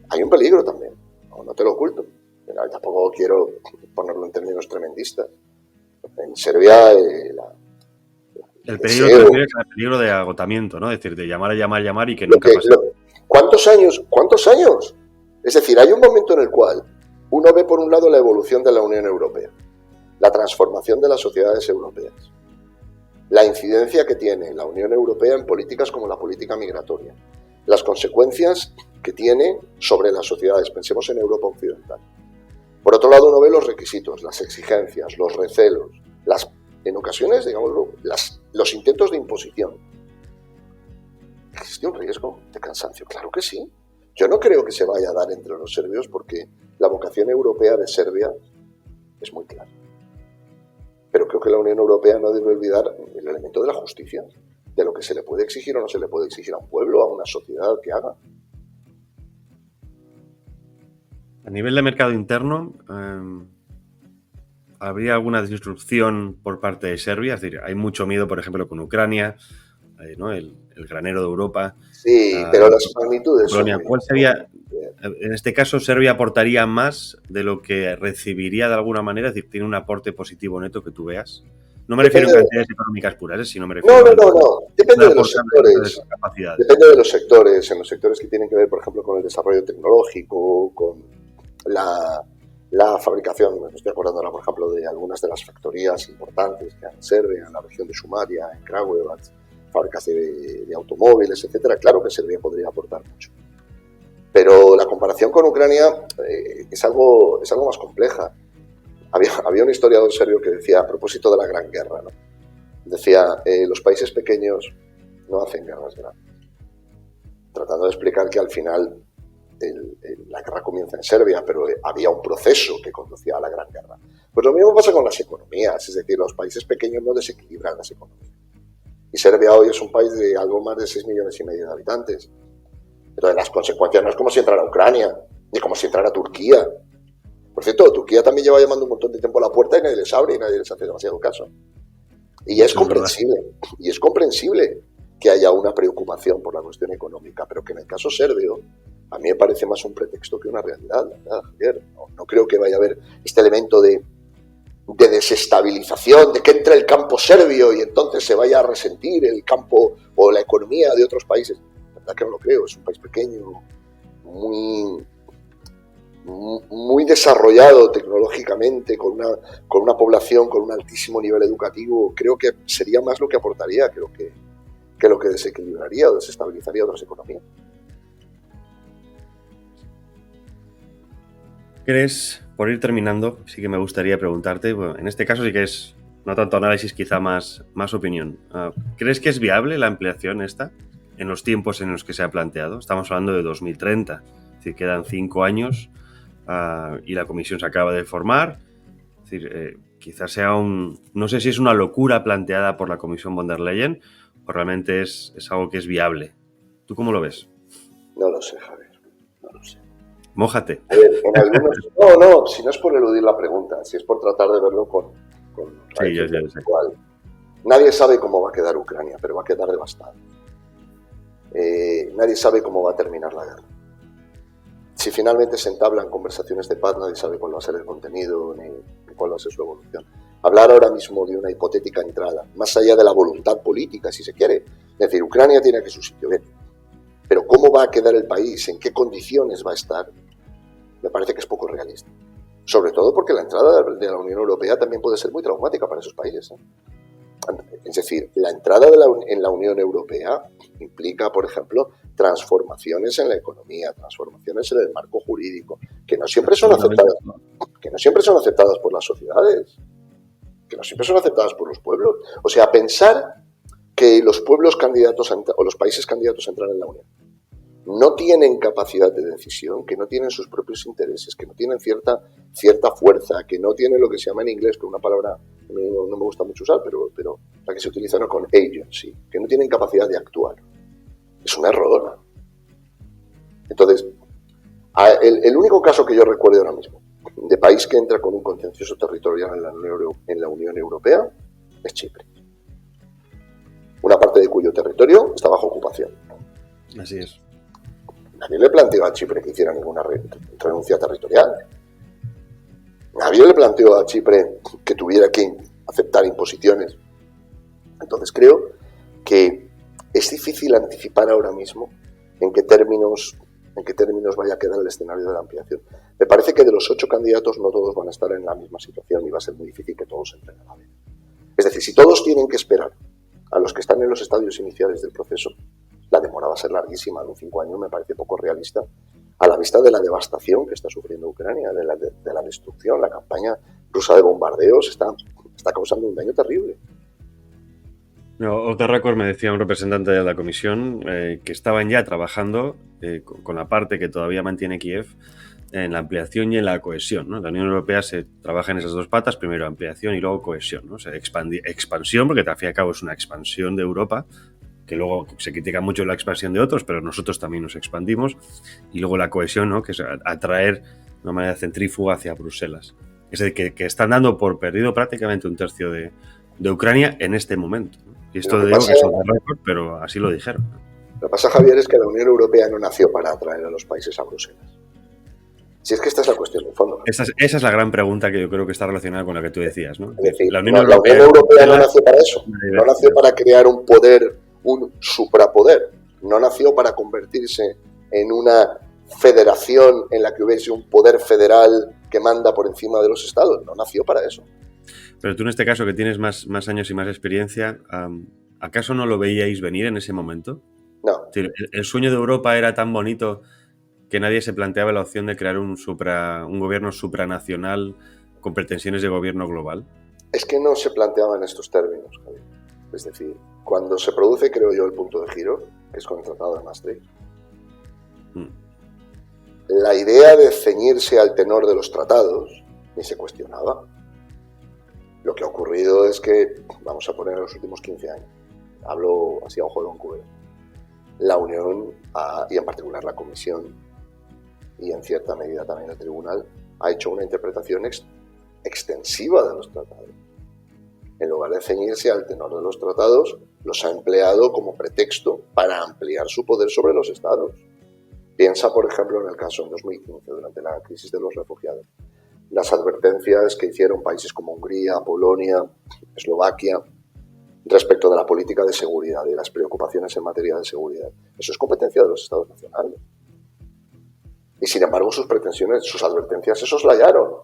Hay un peligro también, no te lo oculto. Pero tampoco quiero ponerlo en términos tremendistas. En Serbia, el peligro es el peligro de agotamiento, ¿no? Es decir, de llamar y que nunca pasa. ¿Cuántos años? Es decir, hay un momento en el cual uno ve por un lado la evolución de la Unión Europea, la transformación de las sociedades europeas, la incidencia que tiene la Unión Europea en políticas como la política migratoria, las consecuencias que tiene sobre las sociedades, pensemos en Europa occidental. Por otro lado, uno ve los requisitos, las exigencias, los recelos, en ocasiones, digámoslo, los intentos de imposición. ¿Existe un riesgo de cansancio? Claro que sí. Yo no creo que se vaya a dar entre los serbios porque la vocación europea de Serbia es muy clara. Pero creo que la Unión Europea no debe olvidar el elemento de la justicia, de lo que se le puede exigir o no se le puede exigir a un pueblo, a una sociedad que haga. A nivel de mercado interno, ¿habría alguna disrupción por parte de Serbia? Es decir, hay mucho miedo, por ejemplo, con Ucrania, ¿no? el granero de Europa. Sí, pero las magnitudes Polonia. ¿Cuál sería, en este caso, Serbia aportaría más de lo que recibiría de alguna manera? Es decir, ¿tiene un aporte positivo neto que tú veas? No me refiero a cantidades económicas puras, sino me refiero No. Depende de los sectores. Depende de los sectores. En los sectores que tienen que ver, por ejemplo, con el desarrollo tecnológico, con la fabricación. Me estoy acordando ahora, por ejemplo, de algunas de las factorías importantes que hay en Serbia, en la región de Šumadija, en Kragujevac, fábricas de automóviles, etcétera. Claro que Serbia podría aportar mucho. Pero la comparación con Ucrania es algo más compleja. Había un historiador serbio que decía, a propósito de la Gran Guerra, ¿no? Decía, los países pequeños no hacen guerras grandes. Tratando de explicar que al final la guerra comienza en Serbia, pero había un proceso que conducía a la Gran Guerra. Pues lo mismo pasa con las economías, es decir, los países pequeños no desequilibran las economías. Y Serbia hoy es un país de algo más de 6,5 millones de habitantes. Entonces las consecuencias no es como si entrara Ucrania, ni como si entrara Turquía. Por cierto, Turquía también lleva llamando un montón de tiempo a la puerta y nadie les abre y nadie les hace demasiado caso. Y es comprensible que haya una preocupación por la cuestión económica, pero que en el caso serbio a mí me parece más un pretexto que una realidad, ¿verdad, Javier? No creo que vaya a haber este elemento de desestabilización, de que entre el campo serbio y entonces se vaya a resentir el campo o la economía de otros países. La verdad que no lo creo, es un país pequeño, muy desarrollado tecnológicamente, con una población con un altísimo nivel educativo, creo que sería más lo que aportaría que lo que desequilibraría o desestabilizaría otras economías. ¿Crees, por ir terminando, sí que me gustaría preguntarte, bueno, en este caso sí que es no tanto análisis, quizá más opinión. ¿Crees que es viable la ampliación esta en los tiempos en los que se ha planteado? Estamos hablando de 2030, es decir, quedan 5 años y la comisión se acaba de formar. Es decir, quizás sea no sé si es una locura planteada por la comisión von der Leyen o realmente es algo que es viable. ¿Tú cómo lo ves? No lo sé, Javier, no lo sé. Mójate. No, si no es por eludir la pregunta, si es por tratar de verlo con sí, yo sé. Nadie sabe cómo va a quedar Ucrania, pero va a quedar devastada. Nadie sabe cómo va a terminar la guerra. Si finalmente se entablan conversaciones de paz, nadie sabe cuál va a ser el contenido ni cuál va a ser su evolución. Hablar ahora mismo de una hipotética entrada, más allá de la voluntad política, si se quiere, es decir, Ucrania tiene aquí su sitio, bien, pero cómo va a quedar el país, en qué condiciones va a estar, me parece que es poco realista. Sobre todo porque la entrada de la Unión Europea también puede ser muy traumática para esos países. Es decir, la entrada en la Unión Europea implica, por ejemplo, transformaciones en la economía, transformaciones en el marco jurídico, que no siempre son aceptadas por las sociedades, que no siempre son aceptadas por los pueblos. O sea, pensar que los pueblos candidatos o los países candidatos a entrar en la Unión no tienen capacidad de decisión, que no tienen sus propios intereses, que no tienen cierta fuerza, que no tienen lo que se llama en inglés, que una palabra no me gusta mucho usar, pero la que se utiliza, ¿no?, con agency, que no tienen capacidad de actuar. Es un error. Entonces, el único caso que yo recuerdo ahora mismo de país que entra con un contencioso territorial en la Unión Europea es Chipre. Una parte de cuyo territorio está bajo ocupación. Así es. Nadie le planteó a Chipre que hiciera ninguna renuncia territorial. Nadie le planteó a Chipre que tuviera que aceptar imposiciones. Entonces creo que es difícil anticipar ahora mismo en qué términos vaya a quedar el escenario de la ampliación. Me parece que de los 8 candidatos no todos van a estar en la misma situación y va a ser muy difícil que todos entren a la vez. Es decir, si todos tienen que esperar a los que están en los estadios iniciales del proceso, la demora va a ser larguísima. En 5 años me parece poco realista a la vista de la devastación que está sufriendo Ucrania, de la destrucción. La campaña rusa de bombardeos está causando un daño terrible. Off the record me decía un representante de la comisión que estaban ya trabajando con la parte que todavía mantiene Kiev en la ampliación y en la cohesión, ¿no? La Unión Europea se trabaja en esas dos patas, primero ampliación y luego cohesión, ¿no? O sea, expansión, porque al fin y al cabo es una expansión de Europa, que luego se critica mucho la expansión de otros, pero nosotros también nos expandimos, y luego la cohesión, ¿no?, que es atraer de una manera centrífuga hacia Bruselas. Es decir, que están dando por perdido prácticamente 1/3 de Ucrania en este momento, ¿no? Y esto digo que es off the record, pero así lo dijeron. Lo que pasa, Javier, es que la Unión Europea no nació para atraer a los países a Bruselas. Si es que esta es la cuestión de fondo. Esa es la gran pregunta que yo creo que está relacionada con la que tú decías, ¿no? Es decir, la Unión Europea no nació para eso. No nació para crear un poder, un suprapoder. No nació para convertirse en una federación en la que hubiese un poder federal que manda por encima de los estados. No nació para eso. Pero tú en este caso, que tienes más años y más experiencia, ¿acaso no lo veíais venir en ese momento? No. ¿El sueño de Europa era tan bonito que nadie se planteaba la opción de crear un gobierno supranacional con pretensiones de gobierno global? Es que no se planteaba en estos términos, Javier. Es decir, cuando se produce, creo yo, el punto de giro, que es con el Tratado de Maastricht, la idea de ceñirse al tenor de los tratados ni se cuestionaba. Lo que ha ocurrido es que, vamos a poner en los últimos 15 años, hablo así a ojo de buen cubero, la Unión, y en particular la Comisión, y en cierta medida también el Tribunal, ha hecho una interpretación extensiva de los tratados. En lugar de ceñirse al tenor de los tratados, los ha empleado como pretexto para ampliar su poder sobre los estados. Piensa, por ejemplo, en el caso en 2015, durante la crisis de los refugiados. Las advertencias que hicieron países como Hungría, Polonia, Eslovaquia, respecto de la política de seguridad y las preocupaciones en materia de seguridad. Eso es competencia de los estados nacionales. Y sin embargo sus pretensiones, sus advertencias se soslayaron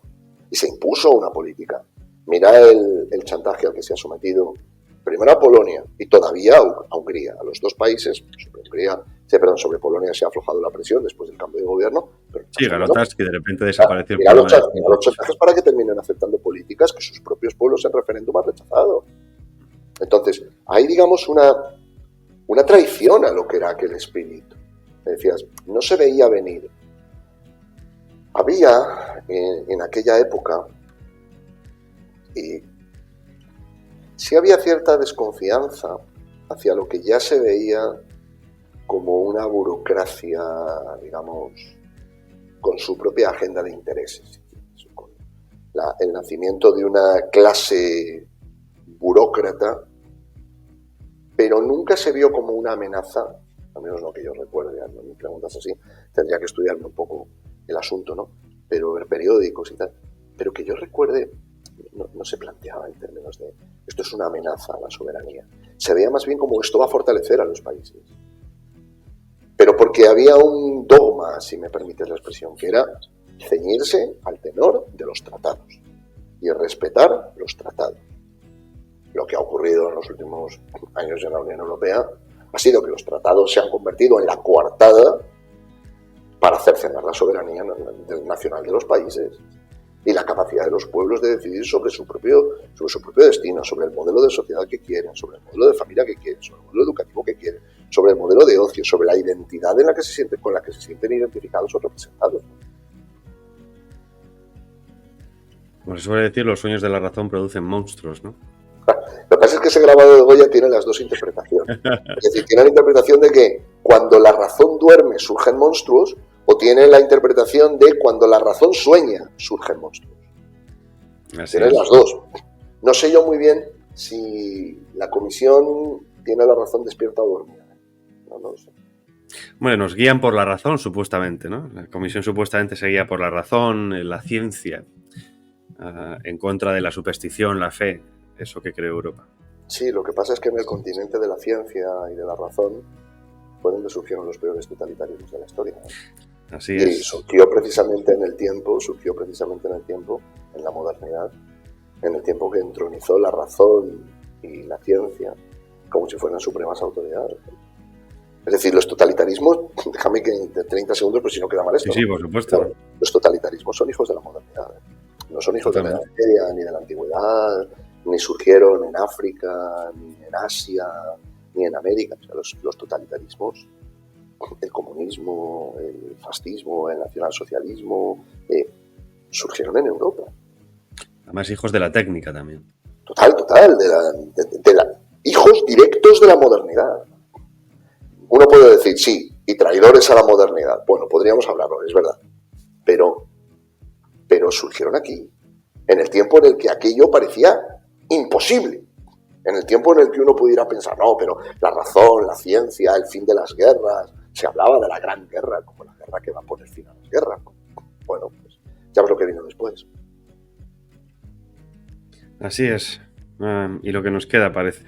y se impuso una política. Mira el chantaje al que se ha sometido primero a Polonia y todavía a Hungría, a los dos países. Sobre Polonia se ha aflojado la presión después del cambio de gobierno. Pero sí, Galotaski de repente desapareció. Mira los chantajes para que terminen aceptando políticas que sus propios pueblos en referéndum han rechazado. Entonces, hay, digamos, una traición a lo que era aquel espíritu. Me decías, no se veía venir. Había en aquella época, y sí había cierta desconfianza hacia lo que ya se veía como una burocracia, digamos, con su propia agenda de intereses. El nacimiento de una clase burócrata, pero nunca se vio como una amenaza, al menos no que yo recuerde, no me preguntas así, tendría que estudiarme un poco el asunto, ¿no? Pero ver periódicos y tal, pero que yo recuerde, no se planteaba en términos de esto es una amenaza a la soberanía. Se veía más bien como esto va a fortalecer a los países. Pero porque había un dogma, si me permites la expresión, que era ceñirse al tenor de los tratados y respetar los tratados. Lo que ha ocurrido en los últimos años en la Unión Europea ha sido que los tratados se han convertido en la coartada para hacer cenar la soberanía nacional de los países y la capacidad de los pueblos de decidir sobre su propio destino, sobre el modelo de sociedad que quieren, sobre el modelo de familia que quieren, sobre el modelo educativo que quieren, sobre el modelo de ocio, sobre la identidad con la que se sienten identificados o representados. Como se suele decir, los sueños de la razón producen monstruos, ¿no? Lo que pasa es que ese grabado de Goya tiene las dos interpretaciones. Es decir, tiene la interpretación de que cuando la razón duerme surgen monstruos, o tiene la interpretación de cuando la razón sueña surgen monstruos. Tiene las dos. No sé yo muy bien si la comisión tiene la razón despierta o dormida. No lo sé. Bueno, nos guían por la razón, supuestamente, ¿no? La comisión supuestamente se guía por la razón, la ciencia, en contra de la superstición, la fe, eso que creó Europa. Sí, lo que pasa es que en el continente de la ciencia y de la razón fue donde surgieron los peores totalitarismos de la historia, ¿no? Así es. Y surgió precisamente en el tiempo, en la modernidad, en el tiempo que entronizó la razón y la ciencia como si fueran supremas autoridades. Es decir, los totalitarismos, déjame que de 30 segundos, pero si no queda mal esto. Sí, por supuesto. Claro, los totalitarismos son hijos de la modernidad. No son hijos de la Edad Media, ni de la Antigüedad, ni surgieron en África, ni en Asia, ni en América. O sea, los totalitarismos, el comunismo, el fascismo, el nacionalsocialismo, surgieron en Europa. Además, hijos de la técnica también. Total, hijos directos de la modernidad. Uno puede decir, sí, y traidores a la modernidad. Bueno, podríamos hablarlo, es verdad. Pero surgieron aquí, en el tiempo en el que aquello parecía imposible. En el tiempo en el que uno pudiera pensar, no, pero la razón, la ciencia, el fin de las guerras. Se hablaba de la gran guerra, como la guerra que va a poner fin a las guerras. Bueno, pues ya ves lo que vino después. Así es. Y lo que nos queda, parece.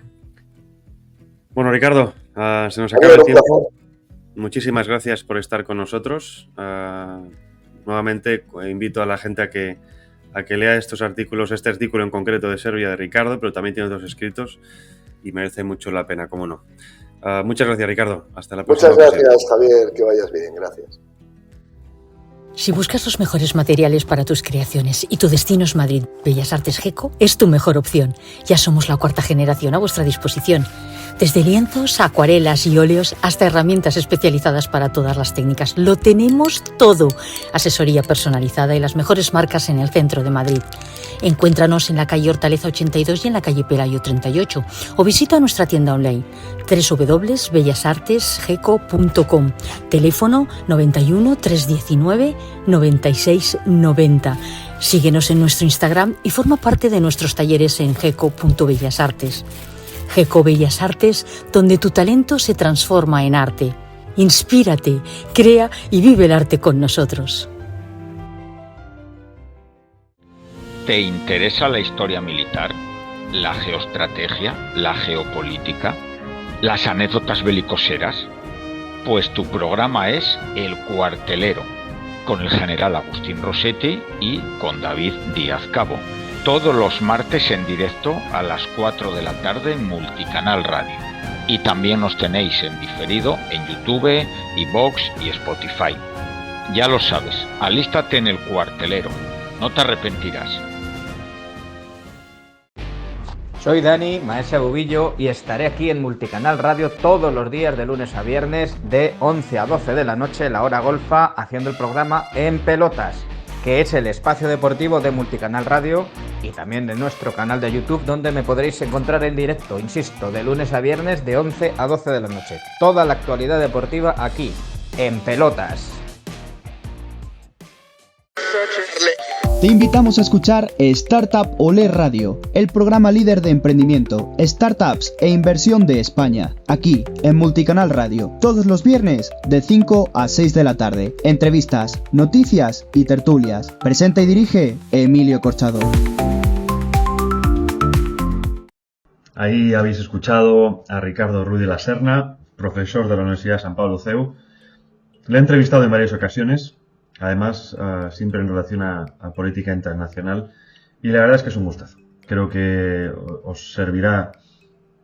Bueno, Ricardo, se nos acaba el tiempo. Muchísimas gracias por estar con nosotros. Nuevamente invito a la gente a que lea estos artículos, este artículo en concreto de Serbia de Ricardo, pero también tiene otros escritos y merece mucho la pena, cómo no. Muchas gracias, Ricardo. Hasta la próxima. Muchas gracias, Javier. Que vayas bien. Gracias. Si buscas los mejores materiales para tus creaciones y tu destino es Madrid, Bellas Artes GECO es tu mejor opción. Ya somos la 4ª generación a vuestra disposición. Desde lienzos, acuarelas y óleos hasta herramientas especializadas para todas las técnicas. Lo tenemos todo. Asesoría personalizada y las mejores marcas en el centro de Madrid. Encuéntranos en la calle Hortaleza 82 y en la calle Pelayo 38 o visita nuestra tienda online www.bellasartesgeco.com. Teléfono 91 319 96 90. Síguenos en nuestro Instagram y forma parte de nuestros talleres en geco.bellasartes. GECO Bellas Artes, donde tu talento se transforma en arte. Inspírate, crea y vive el arte con nosotros. ¿Te interesa la historia militar, la geoestrategia, la geopolítica, las anécdotas belicoseras? Pues tu programa es El Cuartelero, con el general Agustín Rossetti y con David Díaz Cabo. Todos los martes en directo a las 4 de la tarde en Multicanal Radio. Y también nos tenéis en diferido en YouTube, iVoox y Spotify. Ya lo sabes, alístate en el cuartelero, no te arrepentirás. Soy Dani, maestre Bubillo, y estaré aquí en Multicanal Radio todos los días de lunes a viernes de 11 a 12 de la noche, la hora golfa, haciendo el programa En Pelotas, que es el espacio deportivo de Multicanal Radio y también de nuestro canal de YouTube, donde me podréis encontrar en directo, insisto, de lunes a viernes de 11 a 12 de la noche. Toda la actualidad deportiva aquí, En Pelotas. Te invitamos a escuchar Startup Olé Radio, el programa líder de emprendimiento, startups e inversión de España, aquí en Multicanal Radio, todos los viernes de 5 a 6 de la tarde. Entrevistas, noticias y tertulias. Presenta y dirige Emilio Corchado. Ahí habéis escuchado a Ricardo Ruiz de la Serna, profesor de la Universidad San Pablo CEU. Le he entrevistado en varias ocasiones. Además, siempre en relación a política internacional, y la verdad es que es un gustazo. Creo que os servirá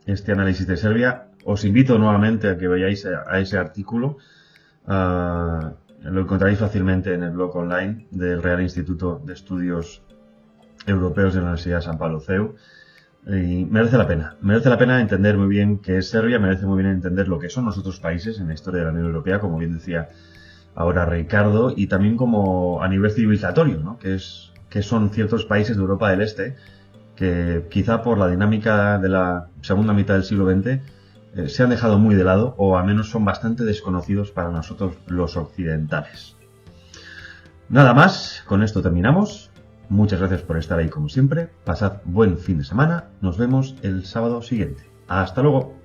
este análisis de Serbia. Os invito nuevamente a que vayáis a ese artículo. Lo encontraréis fácilmente en el blog online del Real Instituto de Estudios Europeos de la Universidad San Pablo CEU. Y merece la pena entender muy bien qué es Serbia, merece muy bien entender lo que son los otros países en la historia de la Unión Europea, como bien decía ahora Ricardo, y también como a nivel civilizatorio, ¿no? que son ciertos países de Europa del Este que quizá por la dinámica de la segunda mitad del siglo XX se han dejado muy de lado, o al menos son bastante desconocidos para nosotros los occidentales. Nada más, con esto terminamos. Muchas gracias por estar ahí como siempre. Pasad buen fin de semana. Nos vemos el sábado siguiente. Hasta luego.